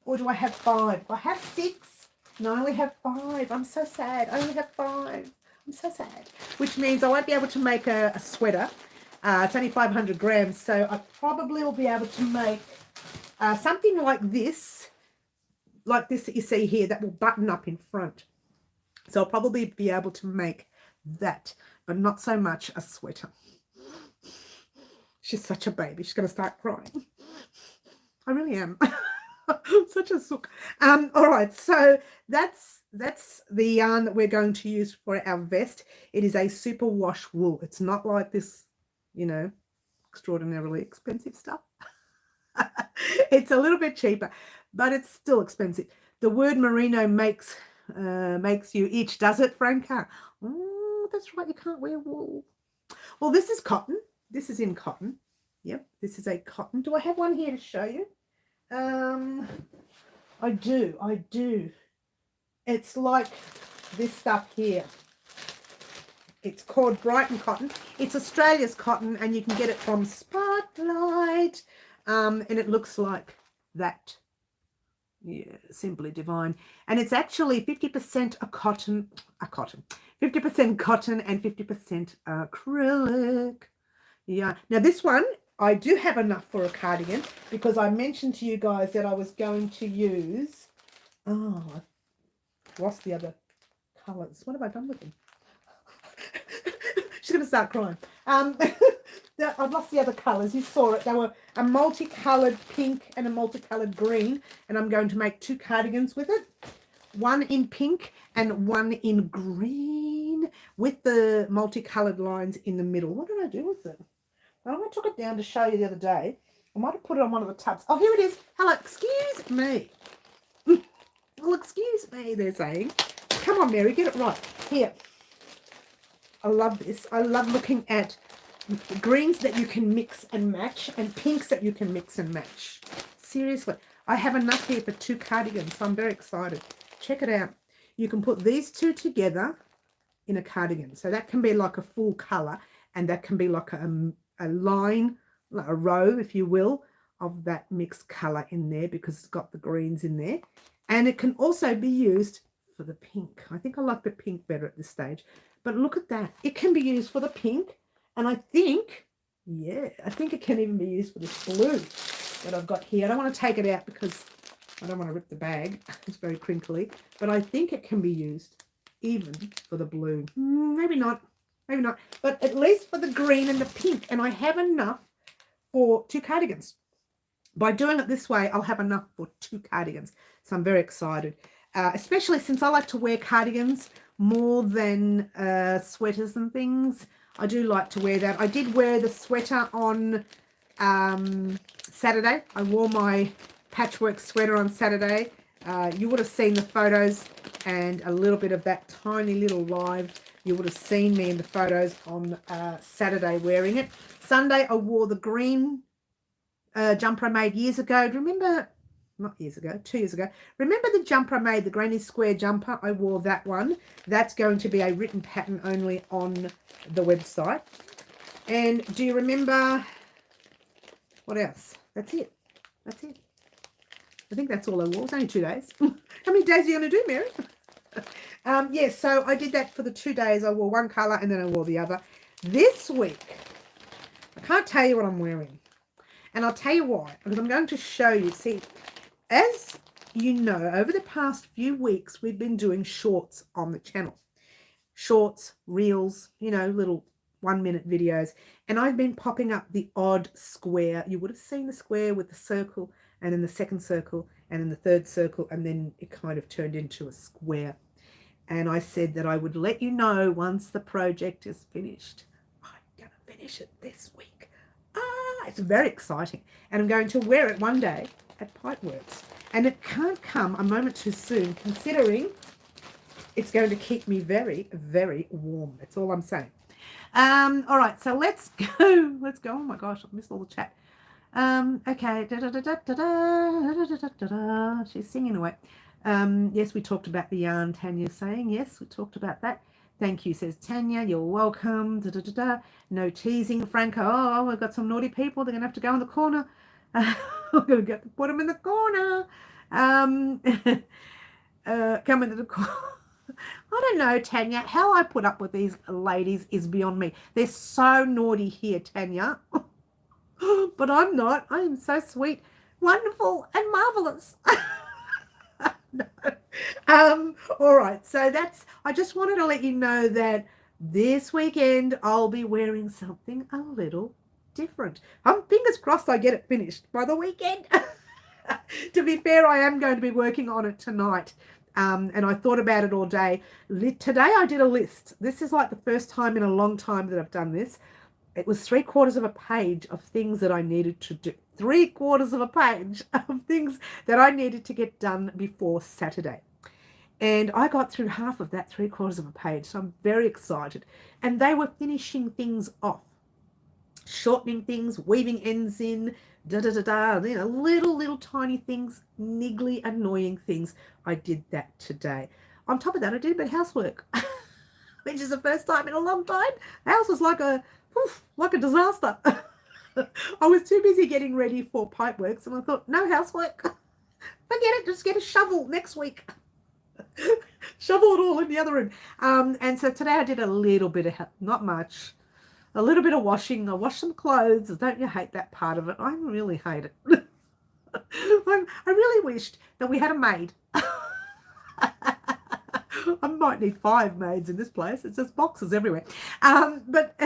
Or do I have 5? I have 6. No, I only have 5. I'm so sad. I only have 5. I'm so sad. Which means I won't be able to make a sweater. It's only 500 grams. So I probably will be able to make something like this that you see here that will button up in front. So I'll probably be able to make that, but not so much a sweater. She's such a baby. She's going to start crying. I really am. Such a sook. All right, so that's the yarn that we're going to use for our vest. It is a super wash wool. It's not like this, you know, extraordinarily expensive stuff. It's a little bit cheaper, but it's still expensive. The word merino makes you itch, does it, Franca? Oh, that's right, you can't wear wool. Well, this is cotton. This is in cotton. Yep, this is a cotton. Do I have one here to show you? I do. It's like this stuff here. It's called Brighton cotton. It's Australia's cotton, and you can get it from Spotlight. And it looks like that. Yeah, simply divine. And it's actually 50% 50% cotton and 50% acrylic. Yeah. Now this one, I do have enough for a cardigan because I mentioned to you guys that I was going to use, oh, I've lost the other colours. What have I done with them? She's going to start crying. I've lost the other colours. You saw it. They were a multicoloured pink and a multicoloured green, and I'm going to make 2 cardigans with it. One in pink and one in green with the multicoloured lines in the middle. What did I do with it? I took it down to show you the other day. I might have put it on one of the tubs. Oh, here it is. Hello, excuse me. Well, excuse me, they're saying. Come on, Mary, get it right. Here. I love this. I love looking at greens that you can mix and match and pinks that you can mix and match. Seriously. I have enough here for 2 cardigans, so I'm very excited. Check it out. You can put these 2 together in a cardigan. So that can be like a full colour, and that can be like a line, like a row, if you will, of that mixed colour in there because it's got the greens in there. And it can also be used for the pink. I think I like the pink better at this stage. But look at that. It can be used for the pink. And I think, yeah, I think it can even be used for this blue that I've got here. I don't want to take it out because I don't want to rip the bag. It's very crinkly. But I think it can be used even for the blue. Maybe not. Maybe not. But at least for the green and the pink. And I have enough for 2 cardigans. By doing it this way, I'll have enough for 2 cardigans. So I'm very excited. Especially since I like to wear cardigans more than sweaters and things. I do like to wear that. I did wear the sweater on Saturday. I wore my Patchwork sweater on Saturday. You would have seen the photos and a little bit of that tiny little live. You would have seen me in the photos on Saturday wearing it. Sunday, I wore the green jumper I made years ago. Remember, not years ago, 2 years ago. Remember the jumper I made, the granny square jumper? I wore that one. That's going to be a written pattern only on the website. And do you remember what else? That's it. That's it. I think that's all I wore. It's only 2 days. How many days are you going to do, Mary? Yes, so I did that for the 2 days. I wore one colour and then I wore the other. This week, I can't tell you what I'm wearing. And I'll tell you why. Because I'm going to show you. See, as you know, over the past few weeks, we've been doing shorts on the channel. Shorts, reels, you know, little 1-minute videos. And I've been popping up the odd square. You would have seen the square with the circle and then the second circle and then the third circle. And then it kind of turned into a square. And I said that I would let you know once the project is finished. I'm going to finish it this week. It's very exciting. And I'm going to wear it one day at Pipeworks. And it can't come a moment too soon, considering it's going to keep me very, very warm. That's all I'm saying. All right, so let's go. Let's go. Oh, my gosh, I missed all the chat. Okay. She's singing away. Yes, we talked about the yarn, Tanya saying. Yes, we talked about that. Thank you, says Tanya. You're welcome. No teasing, Franco. Oh, we've got some naughty people. They're going to have to go in the corner. We're going to put them in the corner. Come into the corner. I don't know, Tanya. How I put up with these ladies is beyond me. They're so naughty here, Tanya. But I'm not. I am so sweet, wonderful, and marvelous. No. All right. So I just wanted to let you know that this weekend I'll be wearing something a little different. I'm fingers crossed I get it finished by the weekend. To be fair, I am going to be working on it tonight. And I thought about it all day. Today I did a list. This is like the first time in a long time that I've done this. It was 3/4 of a page of things that I needed to do. 3/4 of a page of things that I needed to get done before Saturday. And I got through half of that 3/4 of a page. So I'm very excited. And they were finishing things off. Shortening things, weaving ends in, little tiny things, niggly, annoying things. I did that today. On top of that, I did a bit of housework, which is the first time in a long time. The house was like a disaster. I was too busy getting ready for Pipeworks, and I thought, no housework. Forget it, just get a shovel next week. Shovel it all in the other room. And so today I did a little bit of, not much, a little bit of washing. I washed some clothes. Don't you hate that part of it? I really hate it. I really wished that we had a maid. I might need 5 maids in this place. It's just boxes everywhere. But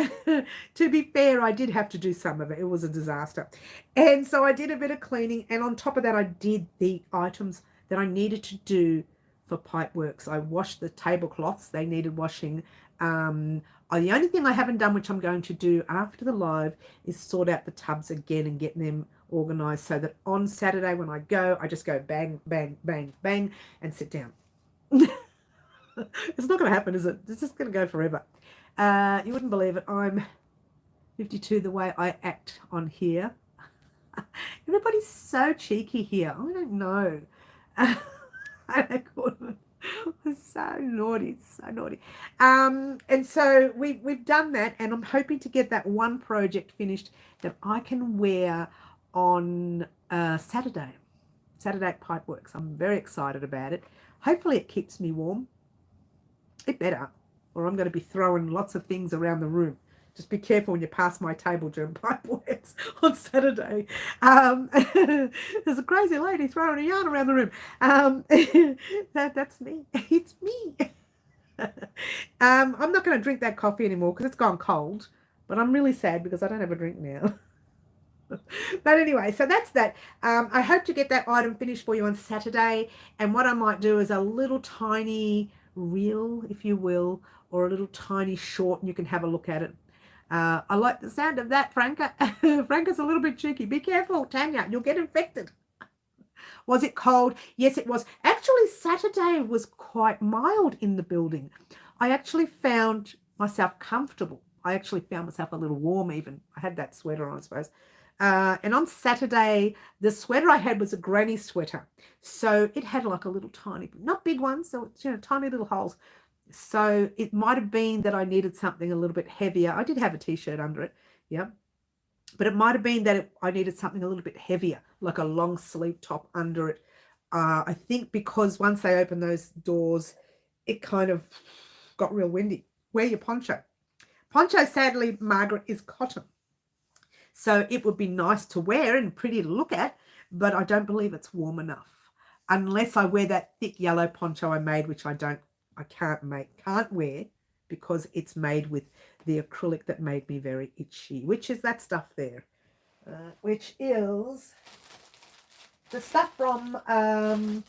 to be fair, I did have to do some of it. It was a disaster. And so I did a bit of cleaning. And on top of that, I did the items that I needed to do for Pipeworks. I washed the tablecloths. They needed washing. The only thing I haven't done, which I'm going to do after the live, is sort out the tubs again and get them organised so that on Saturday when I go, I just go bang, bang, bang, bang, and sit down. It's not going to happen, is it? It's just going to go forever. You wouldn't believe it. I'm 52 the way I act on here. Everybody's so cheeky here. I don't know. It's so naughty, so naughty. And so we've done that, and I'm hoping to get that one project finished that I can wear on Saturday at Pipeworks. I'm very excited about it. Hopefully it keeps me warm. It better, or I'm going to be throwing lots of things around the room. Just be careful when you pass my table during Pipeworks on Saturday. There's a crazy lady throwing a yarn around the room. That's me. It's me. I'm not going to drink that coffee anymore because it's gone cold. But I'm really sad because I don't have a drink now. But anyway, so that's that. I hope to get that item finished for you on Saturday. And what I might do is a little tiny reel, if you will, or a little tiny short, and you can have a look at it. I like the sound of that, Franca. Franca's a little bit cheeky. Be careful, Tanya. You'll get infected. Was it cold? Yes, it was. Actually, Saturday was quite mild in the building. I actually found myself comfortable. I actually found myself a little warm even. I had that sweater on, I suppose. And on Saturday, the sweater I had was a granny sweater. So it had like a little tiny, not big one, so it's, tiny little holes. So it might have been that I needed something a little bit heavier. I did have a t-shirt under it, yeah. But it might have been that I needed something a little bit heavier, like a long sleeve top under it. I think because once they opened those doors, it kind of got real windy. Wear your poncho. Poncho, sadly, Margaret, is cotton. So it would be nice to wear and pretty to look at, but I don't believe it's warm enough. Unless I wear that thick yellow poncho I made, which I can't wear because it's made with the acrylic that made me very itchy, which is that stuff there, which is the stuff from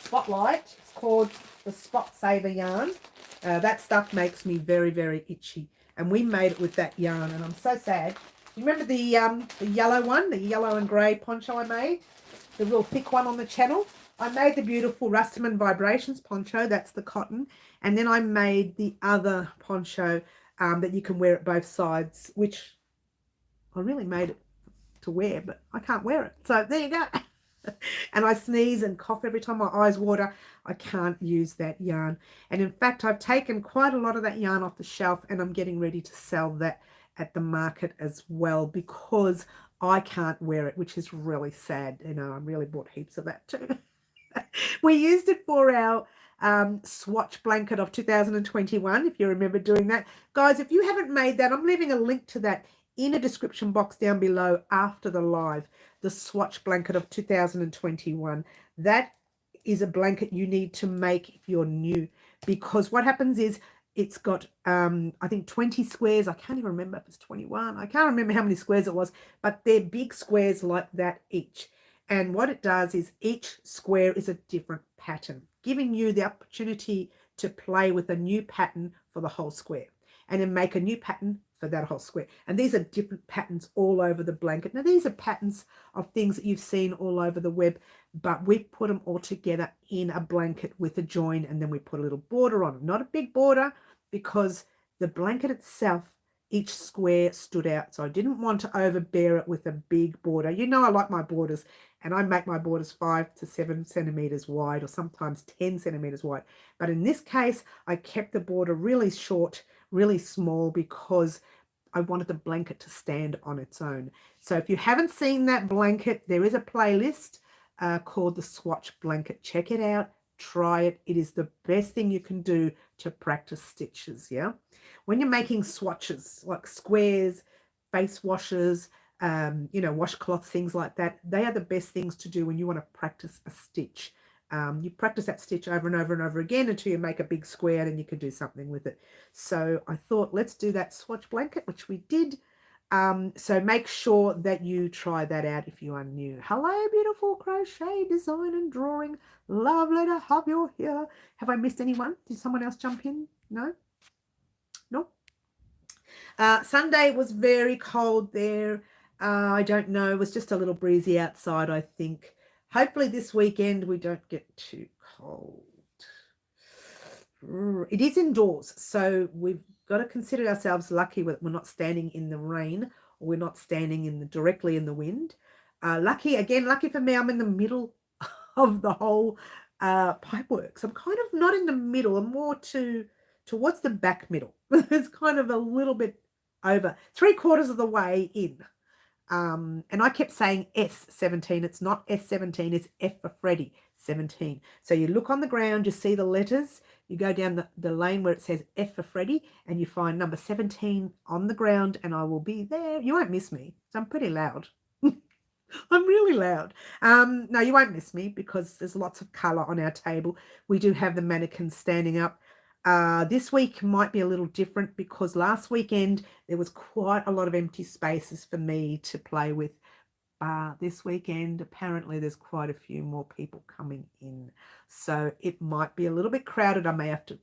Spotlight. It's called the Spot Saver yarn. That stuff makes me very, very itchy, and we made it with that yarn, and I'm so sad. You remember the yellow one, the yellow and grey poncho I made, the real thick one on the channel? I made the beautiful Rusterman Vibrations poncho, that's the cotton, and then I made the other poncho that you can wear at both sides, which I really made it to wear, but I can't wear it. So there you go. And I sneeze and cough every time my eyes water. I can't use that yarn. And in fact, I've taken quite a lot of that yarn off the shelf and I'm getting ready to sell that at the market as well because I can't wear it, which is really sad. You know, I really bought heaps of that too. We used it for our swatch blanket of 2021, if you remember doing that. Guys, if you haven't made that, I'm leaving a link to that in a description box down below after the live, the swatch blanket of 2021. That is a blanket you need to make if you're new, because what happens is it's got, I think 20 squares. I can't even remember if it's 21. I can't remember how many squares it was, but they're big squares like that each. And what it does is each square is a different pattern, giving you the opportunity to play with a new pattern for the whole square and then make a new pattern for that whole square. And these are different patterns all over the blanket. Now, these are patterns of things that you've seen all over the web, but we've put them all together in a blanket with a join, and then we put a little border on it. Not a big border, because the blanket itself, each square stood out. So I didn't want to overbear it with a big border. You know, I like my borders, and I make my borders 5 to 7 centimeters wide, or sometimes 10 centimeters wide. But in this case, I kept the border really short, really small, because I wanted the blanket to stand on its own. So if you haven't seen that blanket, there is a playlist called the Swatch Blanket. Check it out. Try it. It is the best thing you can do to practice stitches. Yeah, when you're making swatches like squares, face washes, you know, washcloths, things like that, they are the best things to do when you want to practice a stitch. You practice that stitch over and over and over again until you make a big square and you can do something with it. So I thought, let's do that swatch blanket, which we did. So make sure that you try that out if you are new. Hello, beautiful crochet, design and drawing. Lovely to have you here. Have I missed anyone? Did someone else jump in? No? No? Sunday was very cold there. I don't know. It was just a little breezy outside, I think. Hopefully this weekend we don't get too cold. It is indoors, so we've got to consider ourselves lucky that we're not standing in the rain, or we're not standing directly in the wind. Lucky for me, I'm in the middle of the whole Pipeworks. I'm kind of not in the middle. I'm more towards the back middle. It's kind of a little bit over 3/4 of the way in. And I kept saying S17. It's not S17, it's F for Freddy, 17. So you look on the ground, you see the letters, you go down the lane where it says F for Freddy, and you find number 17 on the ground, and I will be there. You won't miss me. So I'm pretty loud. I'm really loud. No, you won't miss me because there's lots of colour on our table. We do have the mannequins standing up. This week might be a little different because last weekend there was quite a lot of empty spaces for me to play with. This weekend, apparently there's quite a few more people coming in. So it might be a little bit crowded. I may have to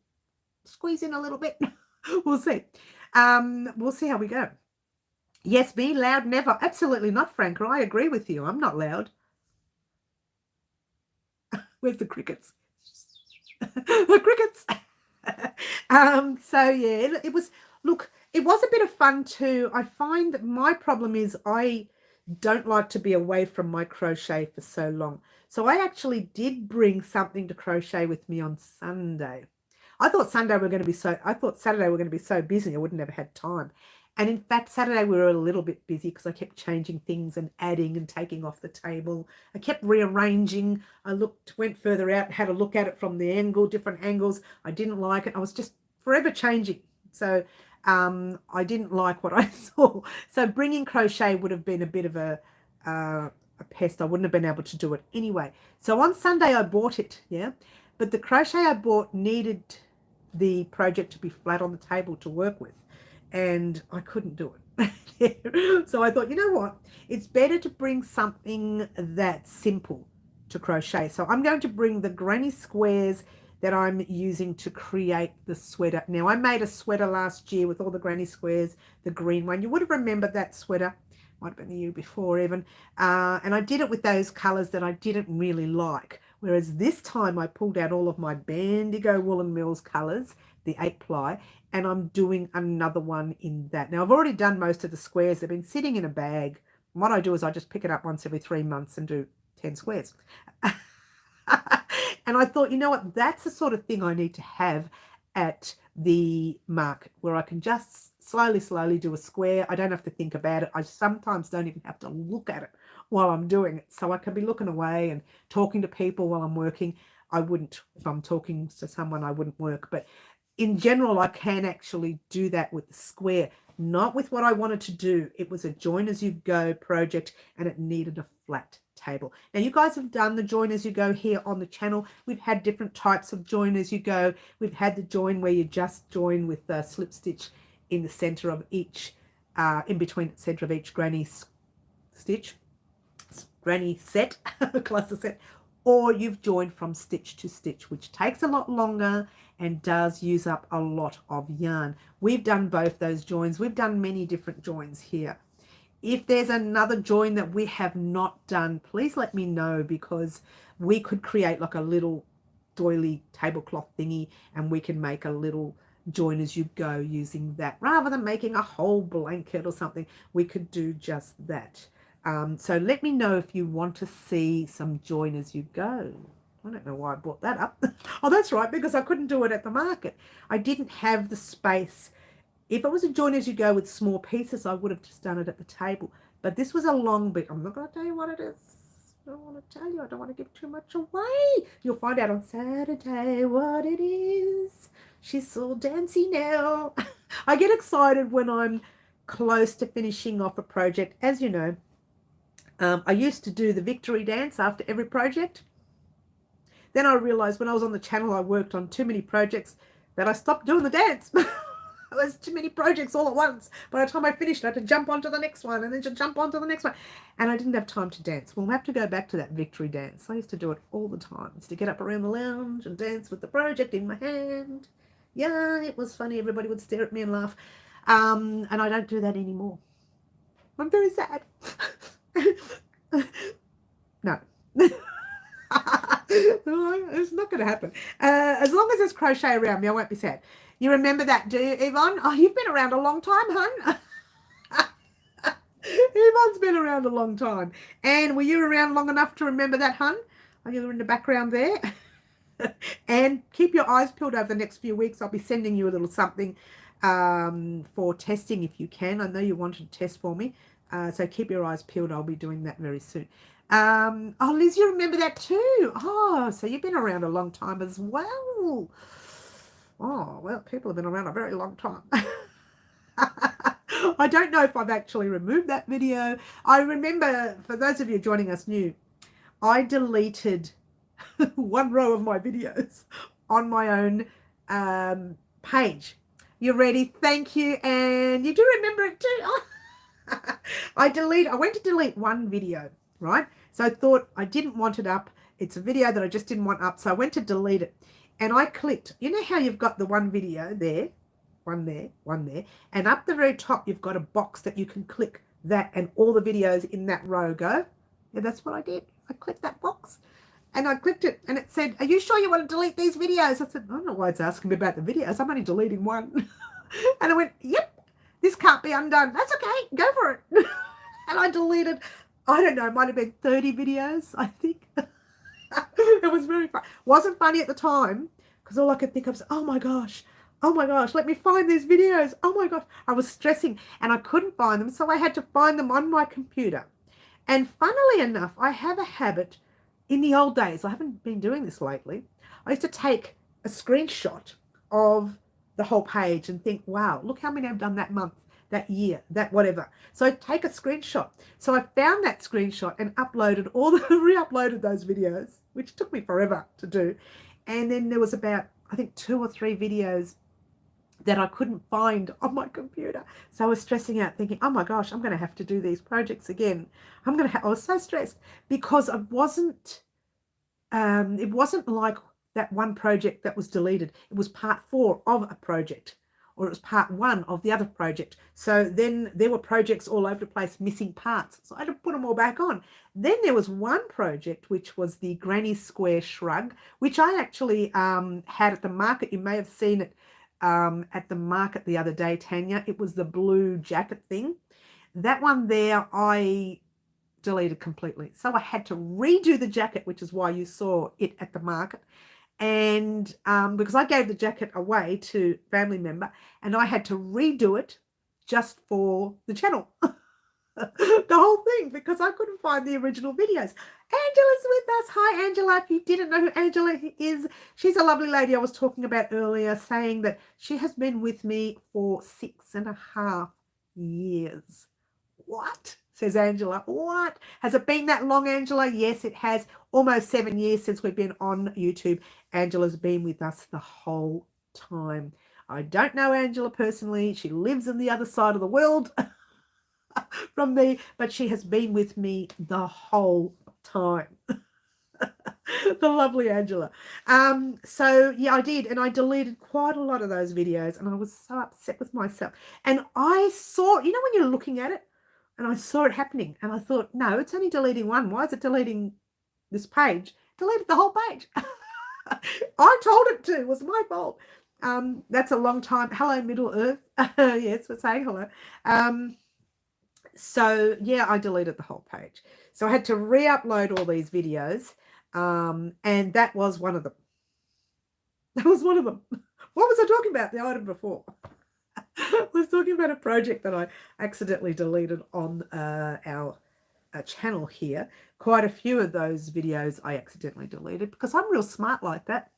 squeeze in a little bit. We'll see. We'll see how we go. Yes, me, loud never. Absolutely not, Franca. I agree with you. I'm not loud. Where's the crickets? The crickets. So yeah, it was a bit of fun too. I find that my problem is I don't like to be away from my crochet for so long. So I actually did bring something to crochet with me on Sunday. I thought Saturday we're going to be so busy I wouldn't have had time. And in fact, Saturday we were a little bit busy because I kept changing things and adding and taking off the table. I kept rearranging. I went further out, had a look at it from the different angles. I didn't like it. I was just forever changing. So I didn't like what I saw. So bringing crochet would have been a bit of a pest. I wouldn't have been able to do it anyway. So on Sunday I bought it, yeah. But the crochet I bought needed the project to be flat on the table to work with. And I couldn't do it. So I thought, you know what? It's better to bring something that's simple to crochet. So I'm going to bring the granny squares that I'm using to create the sweater. Now, I made a sweater last year with all the granny squares, the green one. You would have remembered that sweater. Might have been the year before even. And I did it with those colors that I didn't really like. Whereas this time I pulled out all of my Bandigo Woolen Mills colors, the 8-ply, and I'm doing another one in that. Now, I've already done most of the squares. They've been sitting in a bag what I do is I just pick it up once every 3 months and do 10 squares. And I thought, you know what, that's the sort of thing I need to have at the market, where I can just slowly do a square. I don't have to think about it. I sometimes don't even have to look at it while I'm doing it. So I can be looking away and talking to people while I'm working. I wouldn't, if I'm talking to someone, I wouldn't work. But in general, I can actually do that with the square, not with what I wanted to do. It was a join as you go project and it needed a flat table. Now you guys have done the join as you go here on the channel. We've had different types of join as you go. We've had the join where you just join with the slip stitch in the center of each, in between the center of each granny set, cluster set, or you've joined from stitch to stitch, which takes a lot longer and does use up a lot of yarn. We've done both those joins. We've done many different joins here. If there's another join that we have not done, please let me know, because we could create like a little doily tablecloth thingy and we can make a little join as you go using that. Rather than making a whole blanket or something, we could do just that. So let me know if you want to see some join as you go. I don't know why I brought that up. Oh, that's right, because I couldn't do it at the market. I didn't have the space. If it was a join as you go with small pieces, I would have just done it at the table. But this was a long bit. I'm not going to tell you what it is. I don't want to tell you. I don't want to give too much away. You'll find out on Saturday what it is. She's so dancy now. I get excited when I'm close to finishing off a project. As you know, I used to do the victory dance after every project. Then I realized when I was on the channel, I worked on too many projects that I stopped doing the dance. There's too many projects all at once. By the time I finished, I had to jump onto the next one and then to jump onto the next one. And I didn't have time to dance. We'll have to go back to that victory dance. I used to do it all the time. I used to get up around the lounge and dance with the project in my hand. Yeah, it was funny. Everybody would stare at me and laugh. And I don't do that anymore. I'm very sad. No. It's not going to happen. As long as there's crochet around me, I won't be sad. You remember that, do you, Yvonne? Oh, you've been around a long time, hun. Yvonne's been around a long time. And were you around long enough to remember that, hun? Oh, you're in the background there. And keep your eyes peeled over the next few weeks. I'll be sending you a little something for testing if you can. I know you wanted to test for me. So keep your eyes peeled. I'll be doing that very soon. Oh, Liz, you remember that too? Oh, so you've been around a long time as well. Oh, well, people have been around a very long time. I don't know if I've actually removed that video. I remember, for those of you joining us new, I deleted one row of my videos on my own page. You ready? Thank you. And you do remember it too. Oh. I went to delete one video, right? So I thought I didn't want it up. It's a video that I just didn't want up. So I went to delete it. And I clicked, you know how you've got the one video there, one there, and up the very top you've got a box that you can click that and all the videos in that row go. Yeah, that's what I did. I clicked that box and I clicked it and it said, are you sure you want to delete these videos? I said, I don't know why it's asking me about the videos. I'm only deleting one. And I went, yep, this can't be undone. That's okay, go for it. And I deleted, I don't know, it might have been 30 videos, I think. It was very fun. Wasn't funny at the time because all I could think of was, oh my gosh, let me find these videos. Oh my gosh, I was stressing and I couldn't find them, so I had to find them on my computer. And funnily enough, I have a habit in the old days, I haven't been doing this lately, I used to take a screenshot of the whole page and think, wow, look how many I've done that month, that year, that whatever. So I'd take a screenshot. So I found that screenshot and uploaded re-uploaded those videos, which took me forever to do. And then there was about, I think, 2 or 3 videos that I couldn't find on my computer. So I was stressing out thinking, oh my gosh, I'm going to have to do these projects again. I was so stressed because it wasn't like that one project that was deleted. It was part 4 of a project, or it was part 1 of the other project. So then there were projects all over the place, missing parts. So I had to put them all back on. Then there was one project, which was the Granny Square Shrug, which I actually had at the market. You may have seen it at the market the other day, Tanya. It was the blue jacket thing. That one there, I deleted completely. So I had to redo the jacket, which is why you saw it at the market. And because I gave the jacket away to a family member and I had to redo it just for the channel. The whole thing, because I couldn't find the original videos. Angela's with us. Hi, Angela. If you didn't know who Angela is, she's a lovely lady I was talking about earlier, saying that she has been with me for 6.5 years. What? Says Angela. What? Has it been that long, Angela? Yes, it has. Almost 7 years since we've been on YouTube. Angela's been with us the whole time. I don't know Angela personally. She lives on the other side of the world from me, but she has been with me the whole time. The lovely Angela. So yeah, I did, and I deleted quite a lot of those videos, and I was so upset with myself. And I saw, you know, when you're looking at it, and I saw it happening, and I thought, no, it's only deleting one. Why is it deleting this page? Deleted the whole page. I told it to. It was my fault. That's a long time. Hello, Middle Earth. Yes, we're saying hello. So yeah, I deleted the whole page. So I had to re-upload all these videos. And that was one of them. That was one of them. What was I talking about? The item before. I was talking about a project that I accidentally deleted on our channel here. Quite a few of those videos I accidentally deleted because I'm real smart like that.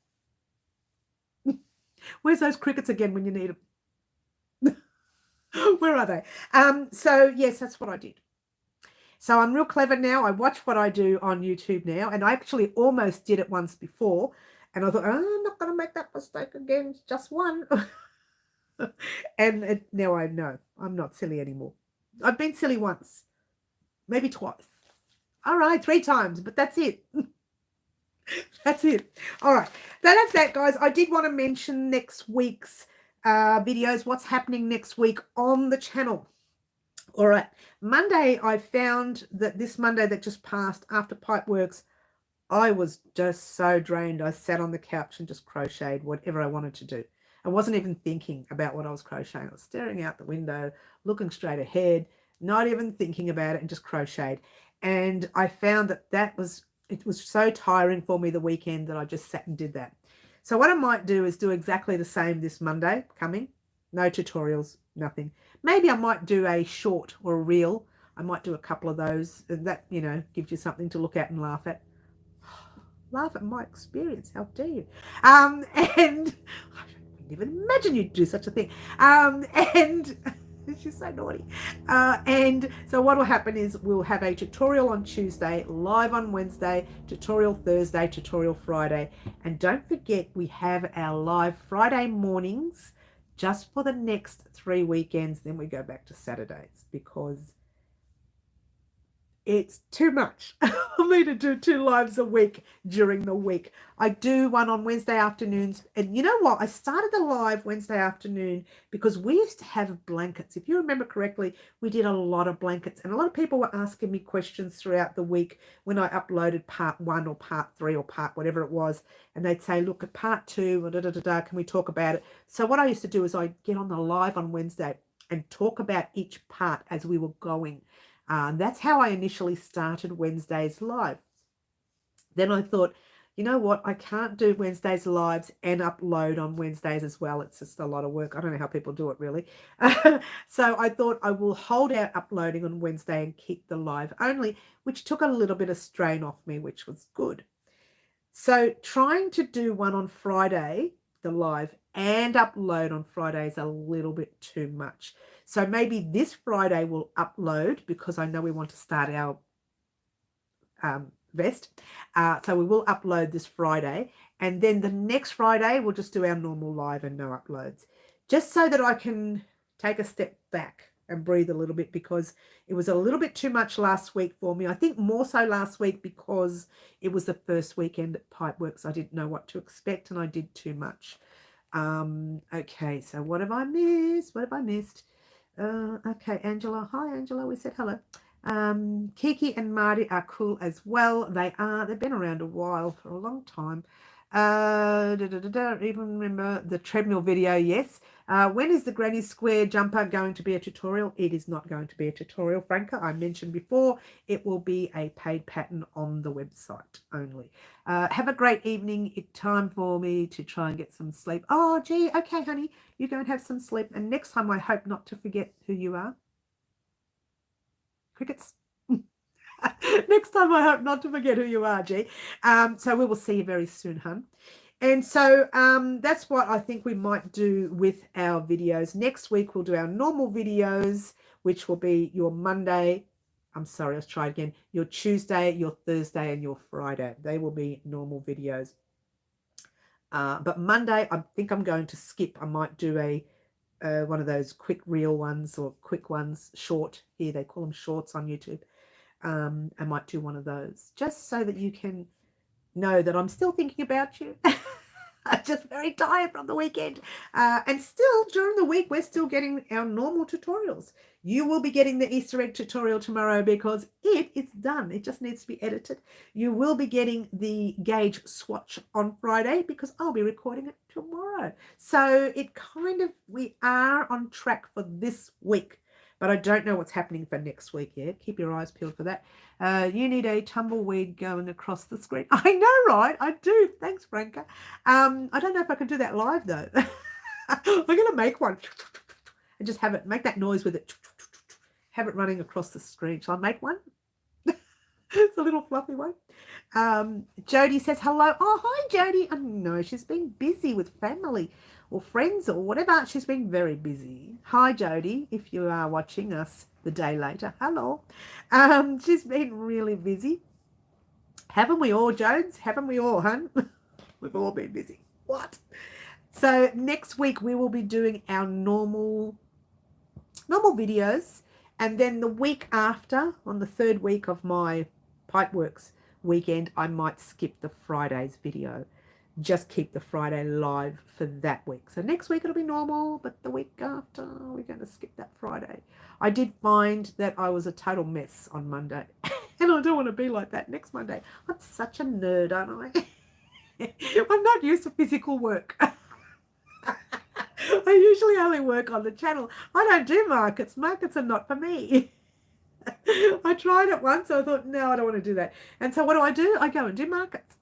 Where's those crickets again when you need them? Where are they? So yes, that's what I did. So I'm real clever now. I watch what I do on YouTube now, and I actually almost did it once before, and I thought, oh, I'm not going to make that mistake again. It's just one. And now I know I'm not silly anymore. I've been silly once, maybe twice. All right, 3 times, but that's it. That's it. All right. So that's that, guys. I did want to mention next week's videos, what's happening next week on the channel. All right. Monday, I found that this Monday that just passed after Pipeworks, I was just so drained. I sat on the couch and just crocheted whatever I wanted to do. I wasn't even thinking about what I was crocheting. I was staring out the window, looking straight ahead, not even thinking about it, and just crocheted. And I found that it was so tiring for me the weekend that I just sat and did that. So what I might do is do exactly the same this Monday coming. No tutorials, nothing. Maybe I might do a short or a reel. I might do a couple of those. That, you know, gives you something to look at and laugh at. Laugh at my experience. How dare you? And I couldn't even imagine you'd do such a thing. And she's so naughty. And so what will happen is we'll have a tutorial on Tuesday, live on Wednesday, tutorial Thursday, tutorial Friday. And don't forget, we have our live Friday mornings just for the next 3 weekends. Then we go back to Saturdays because it's too much for me to do 2 lives a week during the week. I do one on Wednesday afternoons. And you know what? I started the live Wednesday afternoon because we used to have blankets. If you remember correctly, we did a lot of blankets. And a lot of people were asking me questions throughout the week when I uploaded part 1 or part 3 or part whatever it was. And they'd say, look, at part 2, can we talk about it? So what I used to do is I'd get on the live on Wednesday and talk about each part as we were going. That's how I initially started Wednesdays live. Then I thought, you know what? I can't do Wednesdays lives and upload on Wednesdays as well. It's just a lot of work. I don't know how people do it really. So I thought I will hold out uploading on Wednesday and keep the live only, which took a little bit of strain off me, which was good. So trying to do one on Friday, the live, and upload on Friday is a little bit too much. So maybe this Friday we'll upload because I know we want to start our vest. So we will upload this Friday. And then the next Friday, we'll just do our normal live and no uploads. Just so that I can take a step back and breathe a little bit because it was a little bit too much last week for me. I think more so last week because it was the first weekend at Pipeworks. I didn't know what to expect and I did too much. Okay, so what have I missed? What have I missed? Okay, Angela. Hi, Angela. We said hello. Kiki and Marty are cool as well. They are. They've been around a while, for a long time. Even remember the treadmill video, yes. When is the granny square jumper going to be a tutorial? It is not going to be a tutorial, Franca. I mentioned before, it will be a paid pattern on the website only. Have a great evening. It's time for me to try and get some sleep. Oh, gee, okay, honey, you go and have some sleep. And next time, I hope not to forget who you are. Crickets. Next time, I hope not to forget who you are, G. So we will see you very soon, hun. And so that's what I think we might do with our videos. Next week, we'll do our normal videos, which will be your Monday. I'm sorry, let's try again. Your Tuesday, your Thursday, and your Friday. They will be normal videos. But Monday, I think I'm going to skip. I might do a one of those quick reel ones or quick ones, short. Here, they call them shorts on YouTube. I might do one of those just so that you can know that I'm still thinking about you. I'm just very tired from the weekend. And still, during the week, we're still getting our normal tutorials. You will be getting the Easter egg tutorial tomorrow because it is done. It just needs to be edited. You will be getting the gauge swatch on Friday because I'll be recording it tomorrow. So it kind of, we are on track for this week. But I don't know what's happening for next week yet. Keep your eyes peeled for that. You need a tumbleweed going across the screen. I know, right? I do. Thanks, Franca. I don't know if I can do that live, though. I'm going to make one and just have it, make that noise with it. Have it running across the screen. Shall I make one? It's a little fluffy one. Jody says hello. Oh, hi, Jody. Oh, no, she's been busy with family or friends or whatever. She's been very busy. Hi, Jody, if you are watching us the day later. Hello. She's been really busy. Haven't we all, Jones? Haven't we all, hun? We've all been busy. What? So next week we will be doing our normal videos. And then the week after, on the third week of my Pipeworks weekend, I might skip the Friday's video. Just keep the Friday live for that week. So next week it'll be normal, but the week after we're going to skip that Friday. I did find that I was a total mess on Monday. And I don't want to be like that next Monday. I'm such a nerd, aren't I? I'm not used to physical work. I usually only work on the channel. I don't do markets. Markets are not for me. I tried it once. I thought, no, I don't want to do that. And so what do? I go and do markets.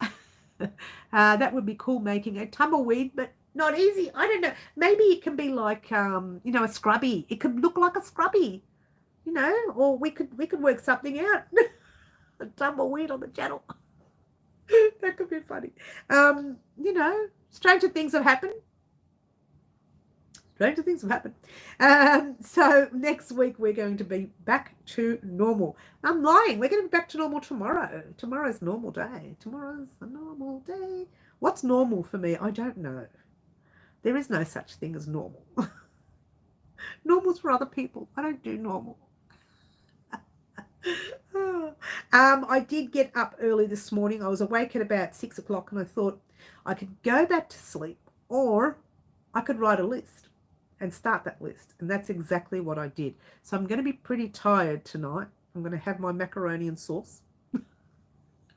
That would be cool, making a tumbleweed, but not easy. I don't know. Maybe it can be like, you know, a scrubby. It could look like a scrubby, you know, or we could work something out. A tumbleweed on the channel. That could be funny. You know, stranger things have happened. Stranger things have happened. So next week we're going to be back to normal. I'm lying. We're going to be back to normal tomorrow. Tomorrow's normal day. Tomorrow's a normal day. What's normal for me? I don't know. There is no such thing as normal. Normal's for other people. I don't do normal. I did get up early this morning. I was awake at about 6 o'clock and I thought I could go back to sleep or I could write a list and start that list. And that's exactly what I did. So I'm going to be pretty tired tonight. I'm going to have my macaroni and sauce.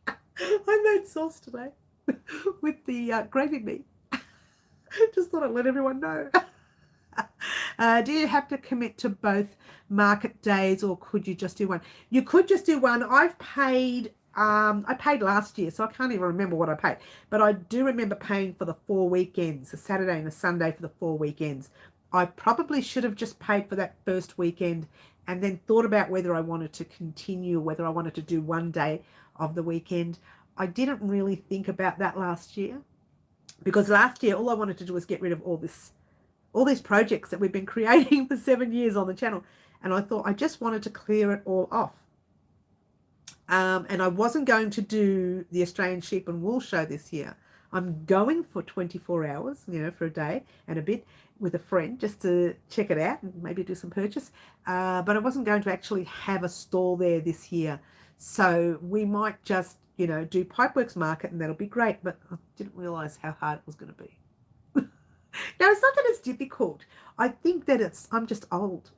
I made sauce today with the gravy meat. Just thought I'd let everyone know. Do you have to commit to both market days or could you just do one? You could just do one. I paid last year, so I can't even remember what I paid. But I do remember paying for the 4 weekends, a Saturday and a Sunday for the 4 weekends. I probably should have just paid for that first weekend and then thought about whether I wanted to continue, whether I wanted to do one day of the weekend. I didn't really think about that last year because last year all I wanted to do was get rid of all these projects that we've been creating for 7 years on the channel. And I thought I just wanted to clear it all off. And I wasn't going to do the Australian Sheep and Wool show this year. I'm going for 24 hours, you know, for a day and a bit with a friend just to check it out and maybe do some purchase. But I wasn't going to actually have a stall there this year. So we might just, you know, do Pipeworks Market and that'll be great. But I didn't realise how hard it was going to be. Now, it's not that it's difficult. I think that I'm just old.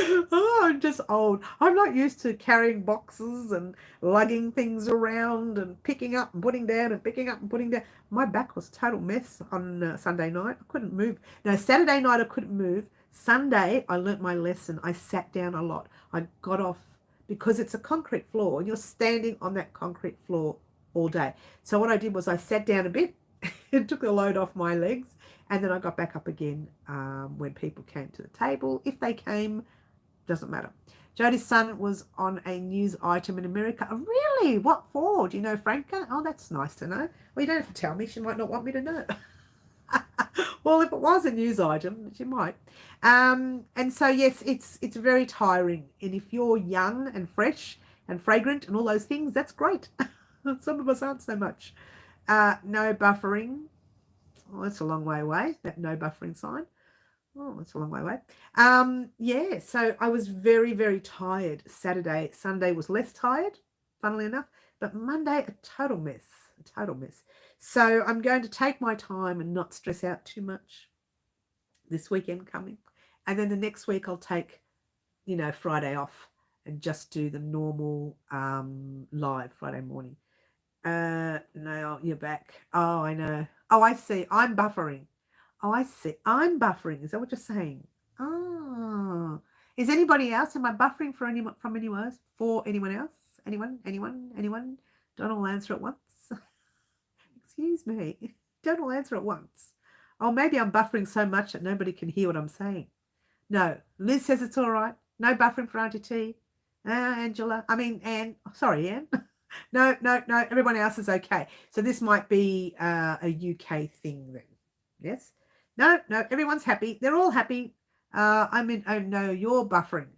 Oh, I'm just old. I'm not used to carrying boxes and lugging things around and picking up and putting down and picking up and putting down. My back was a total mess on Sunday night. I couldn't move. No, Saturday night I couldn't move. Sunday I learnt my lesson. I sat down a lot. I got off because it's a concrete floor and you're standing on that concrete floor all day. So what I did was I sat down a bit and took the load off my legs, and then I got back up again when people came to the table. If they came, doesn't matter. Jodie's son was on a news item in America. Oh, really? What for? Do you know Franca? Oh, that's nice to know. Well, you don't have to tell me. She might not want me to know. Well, if it was a news item, she might. And so, yes, it's very tiring. And if you're young and fresh and fragrant and all those things, that's great. Some of us aren't so much. No buffering. Oh, that's a long way away, that no buffering sign. Oh, that's a long way away. Yeah, so I was very, very tired Saturday. Sunday was less tired, funnily enough, but Monday, a total mess, a total mess. So I'm going to take my time and not stress out too much this weekend coming. And then the next week I'll take, Friday off and just do the normal live Friday morning. No, you're back. Oh, I know. Oh, I see. I'm buffering. Oh, I see. I'm buffering. Is that what you're saying? Oh. Is anybody else? Am I buffering for anyone from anyone else? For anyone else? Anyone? Don't all answer at once. Excuse me. Don't all answer at once. Oh, maybe I'm buffering so much that nobody can hear what I'm saying. No. Liz says it's all right. No buffering for Auntie T. Angela. I mean, Anne. Sorry, Anne. No. Everyone else is okay. So this might be a UK thing then. Yes? No. Everyone's happy. They're all happy. Oh, no, you're buffering.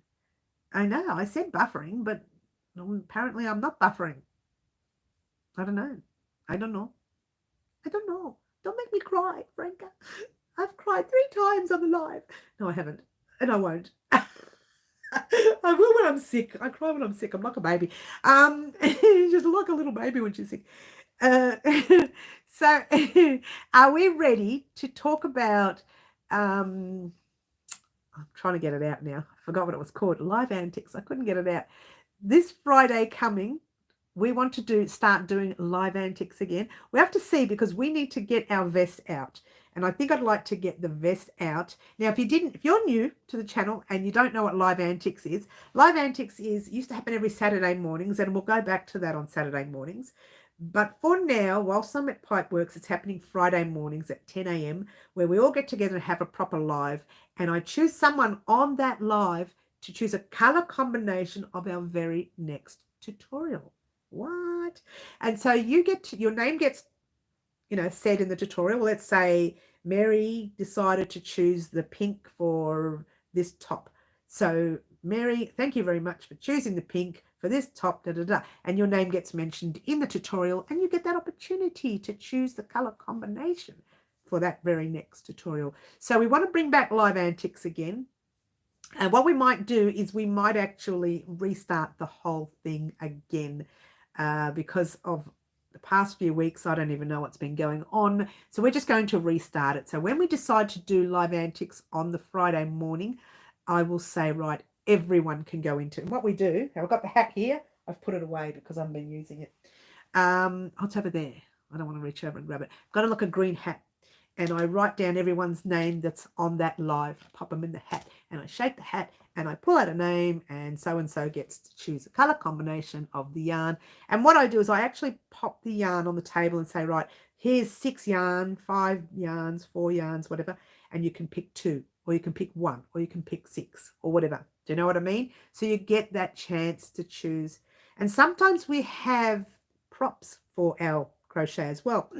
I know. I said buffering, but apparently I'm not buffering. I don't know. Don't make me cry, Franca. I've cried 3 times on the live. No, I haven't. And I won't. I will when I'm sick. I cry when I'm sick. I'm like a baby. Just like a little baby when she's sick. So are we ready to talk about I'm trying to get it out now. I forgot what it was called. Live antics. I couldn't get it out. This Friday coming, we want to start doing live antics again. We have to see because we need to get our vest out. And I think I'd like to get the vest out. Now, if you're new to the channel and you don't know what live antics is used to happen every Saturday mornings, and we'll go back to that on Saturday mornings. But for now, whilst I'm at Pipeworks, it's happening Friday mornings at 10 a.m. where we all get together and have a proper live. And I choose someone on that live to choose a color combination of our very next tutorial. What? And so your name gets, said in the tutorial. Let's say Mary decided to choose the pink for this top. So Mary, thank you very much for choosing the pink for this top, and your name gets mentioned in the tutorial, and you get that opportunity to choose the color combination for that very next tutorial. So we want to bring back live antics again. And what we might do is we might actually restart the whole thing again because of the past few weeks. I don't even know what's been going on. So we're just going to restart it. So when we decide to do live antics on the Friday morning, I will say, right, everyone can go into it. And what we do, I've got the hat here. I've put it away because I've been using it. It's over there. I don't want to reach over and grab it. I've got a green hat. And I write down everyone's name that's on that live. I pop them in the hat. And I shake the hat. And I pull out a name. And so gets to choose a colour combination of the yarn. And what I do is I actually pop the yarn on the table and say, right, here's 6 yarn, 5 yarns, 4 yarns, whatever. And you can pick 2. Or you can pick 1. Or you can pick 6. Or whatever. Do you know what I mean? So you get that chance to choose. And sometimes we have props for our crochet as well.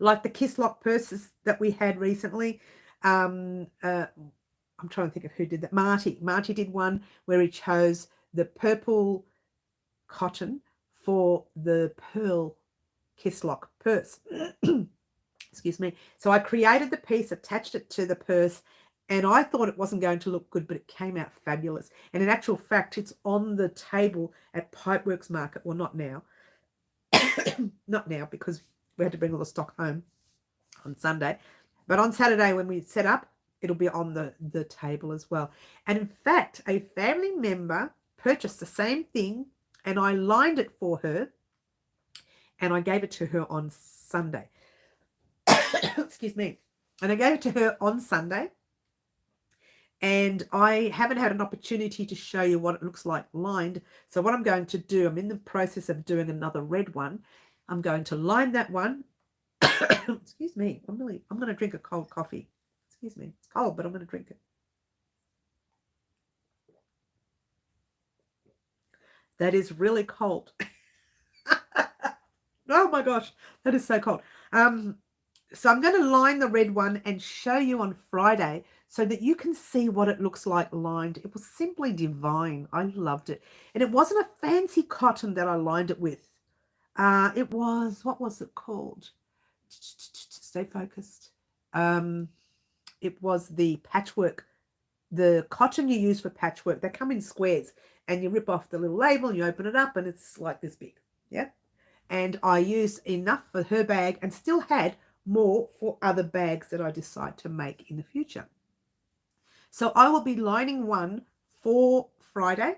Like the kiss lock purses that we had recently. I'm trying to think of who did that. Marty did one where he chose the purple cotton for the pearl kiss lock purse. Excuse me. So I created the piece, attached it to the purse, and I thought it wasn't going to look good, but it came out fabulous. And in actual fact, it's on the table at Pipeworks Market. Well, not now. Not now because we had to bring all the stock home on Sunday. But on Saturday when we set up, it'll be on the table as well. And in fact, a family member purchased the same thing, and I lined it for her, and I gave it to her on Sunday. Excuse me. And I gave it to her on Sunday, and I haven't had an opportunity to show you what it looks like lined. So what I'm going to do, I'm in the process of doing another red one. I'm going to line that one. Excuse me. I'm going to drink a cold coffee. Excuse me. It's cold, but I'm going to drink it. That is really cold. Oh my gosh, that is so cold. So I'm going to line the red one and show you on Friday so that you can see what it looks like lined. It was simply divine. I loved it. And it wasn't a fancy cotton that I lined it with. It was, what was it called? Stay focused. It was the patchwork, the cotton you use for patchwork. They come in squares, and you rip off the little label, and you open it up, and it's like this big. Yeah. And I used enough for her bag and still had more for other bags that I decide to make in the future. So I will be lining one for Friday,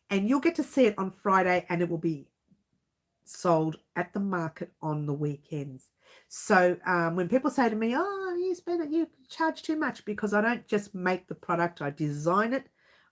and you'll get to see it on Friday, and it will be sold at the market on the weekends. So when people say to me, oh, you charge too much, because I don't just make the product, I design it,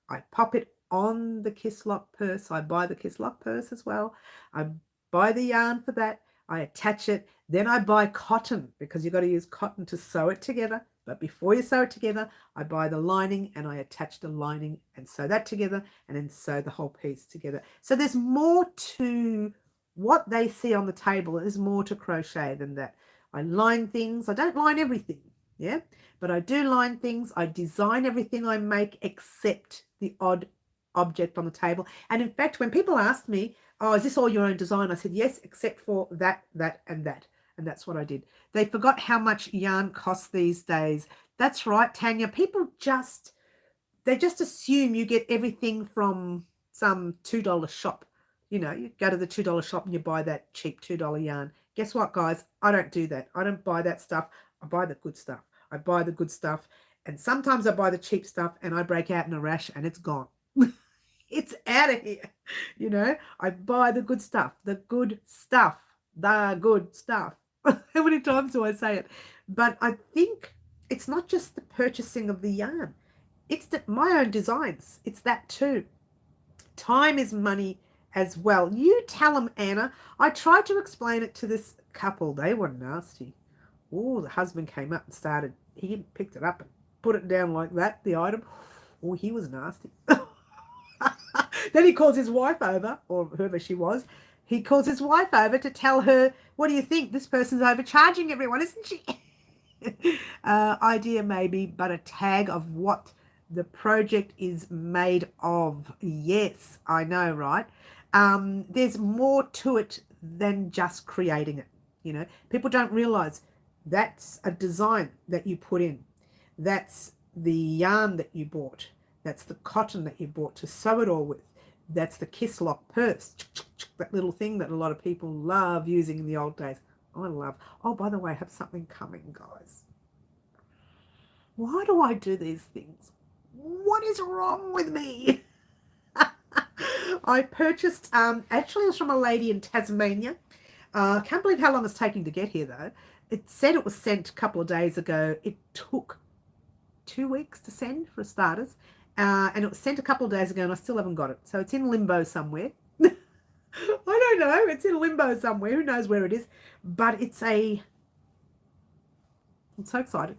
I pop it on the Kiss Lock purse. I buy the Kiss Lock purse as well. I buy the yarn for that. I attach it. Then I buy cotton, because you've got to use cotton to sew it together. But before you sew it together, I buy the lining and I attach the lining and sew that together, and then sew the whole piece together. So there's more to what they see on the table. There's more to crochet than that. I line things. I don't line everything, yeah, but I do line things. I design everything I make except the odd object on the table. And in fact, when people ask me, oh, is this all your own design? I said, yes, except for that, that, and that. And that's what I did. They forgot how much yarn costs these days. That's right, Tanya. People they just assume you get everything from some $2 shop. You know, you go to the $2 shop and you buy that cheap $2 yarn. Guess what, guys? I don't do that. I don't buy that stuff. I buy the good stuff. I buy the good stuff. And sometimes I buy the cheap stuff and I break out in a rash and it's gone. It's out of here. You know, I buy the good stuff, the good stuff, the good stuff. How many times do I say it? But I think it's not just the purchasing of the yarn. It's my own designs. It's that too. Time is money as well. You tell them, Anna. I tried to explain it to this couple. They were nasty. Oh, the husband came up and started. He picked it up and put it down like that, the item. Oh, he was nasty. Then he calls his wife over, or whoever she was. He calls his wife over to tell her, what do you think? This person's overcharging everyone, isn't she? Idea maybe, but a tag of what the project is made of. Yes, I know, right? There's more to it than just creating it. You know, people don't realize that's a design that you put in. That's the yarn that you bought. That's the cotton that you bought to sew it all with. That's the Kiss Lock purse, that little thing that a lot of people love using in the old days. I love. Oh, by the way, I have something coming, guys. Why do I do these things? What is wrong with me? I purchased, actually it was from a lady in Tasmania. I can't believe how long it's taking to get here, though. It said it was sent a couple of days ago. It took 2 weeks to send, for starters. And it was sent a couple of days ago, and I still haven't got it. So it's in limbo somewhere. I don't know. It's in limbo somewhere. Who knows where it is? But it's I'm so excited.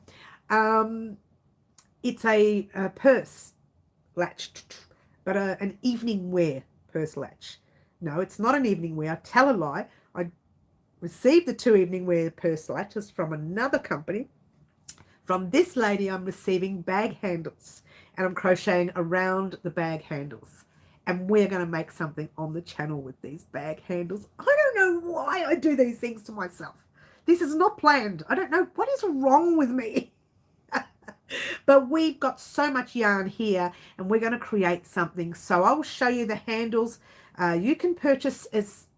It's a purse latch, but an evening wear purse latch. No, it's not an evening wear. I tell a lie. I received the 2 evening wear purse latches from another company. From this lady, I'm receiving bag handles, and I'm crocheting around the bag handles. And we're going to make something on the channel with these bag handles. I don't know why I do these things to myself. This is not planned. I don't know what is wrong with me. But we've got so much yarn here, and we're going to create something. So I will show you the handles. You can purchase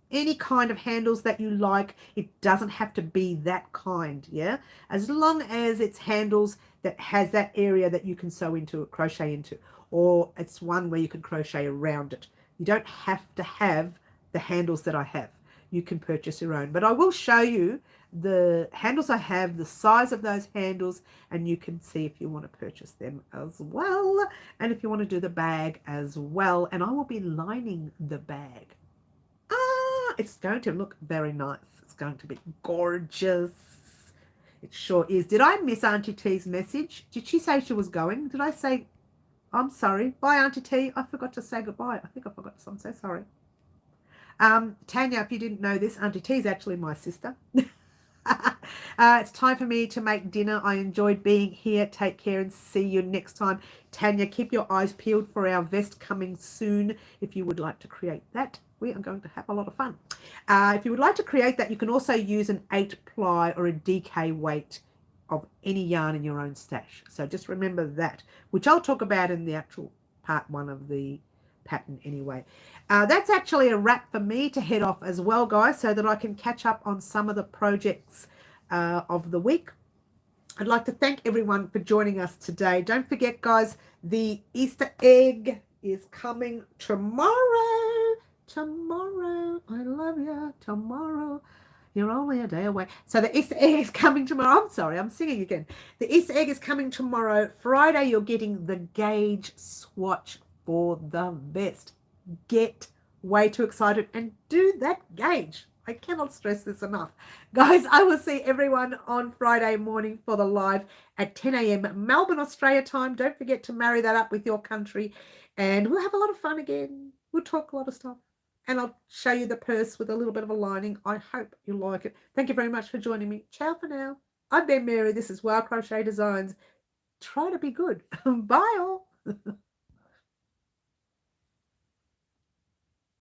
any kind of handles that you like. It doesn't have to be that kind, yeah? As long as it's handles that has that area that you can sew into, crochet into, or it's one where you can crochet around it. You don't have to have the handles that I have. You can purchase your own, but I will show you the handles I have, the size of those handles, and you can see if you want to purchase them as well, and if you want to do the bag as well. And I will be lining the bag. It's going to look very nice. It's going to be gorgeous. It sure is. Did I miss Auntie T's message? Did she say she was going? Did I say, I'm sorry. Bye, Auntie T. I forgot to say goodbye. I think I forgot to. I'm so sorry. Tanya, if you didn't know this, Auntie T is actually my sister. It's time for me to make dinner. I enjoyed being here. Take care and see you next time. Tanya, keep your eyes peeled for our vest coming soon. If you would like to create that, we are going to have a lot of fun. If you would like to create that, you can also use an 8-ply or a DK weight of any yarn in your own stash. So just remember that, which I'll talk about in the actual part 1 of the pattern anyway. That's actually a wrap for me to head off as well, guys, so that I can catch up on some of the projects of the week. I'd like to thank everyone for joining us today. Don't forget, guys, the Easter egg is coming tomorrow. Tomorrow. I love you. Tomorrow. You're only a day away. So the Easter egg is coming tomorrow. I'm sorry, I'm singing again. The Easter egg is coming tomorrow. Friday, you're getting the gauge swatch for the vest. Get way too excited and do that gauge. I cannot stress this enough. Guys, I will see everyone on Friday morning for the live at 10 a.m. Melbourne, Australia time. Don't forget to marry that up with your country, and we'll have a lot of fun again. We'll talk a lot of stuff, and I'll show you the purse with a little bit of a lining. I hope you like it. Thank you very much for joining me. Ciao for now. I've been Mary. This is Wild Crochet Designs. Try to be good. Bye all.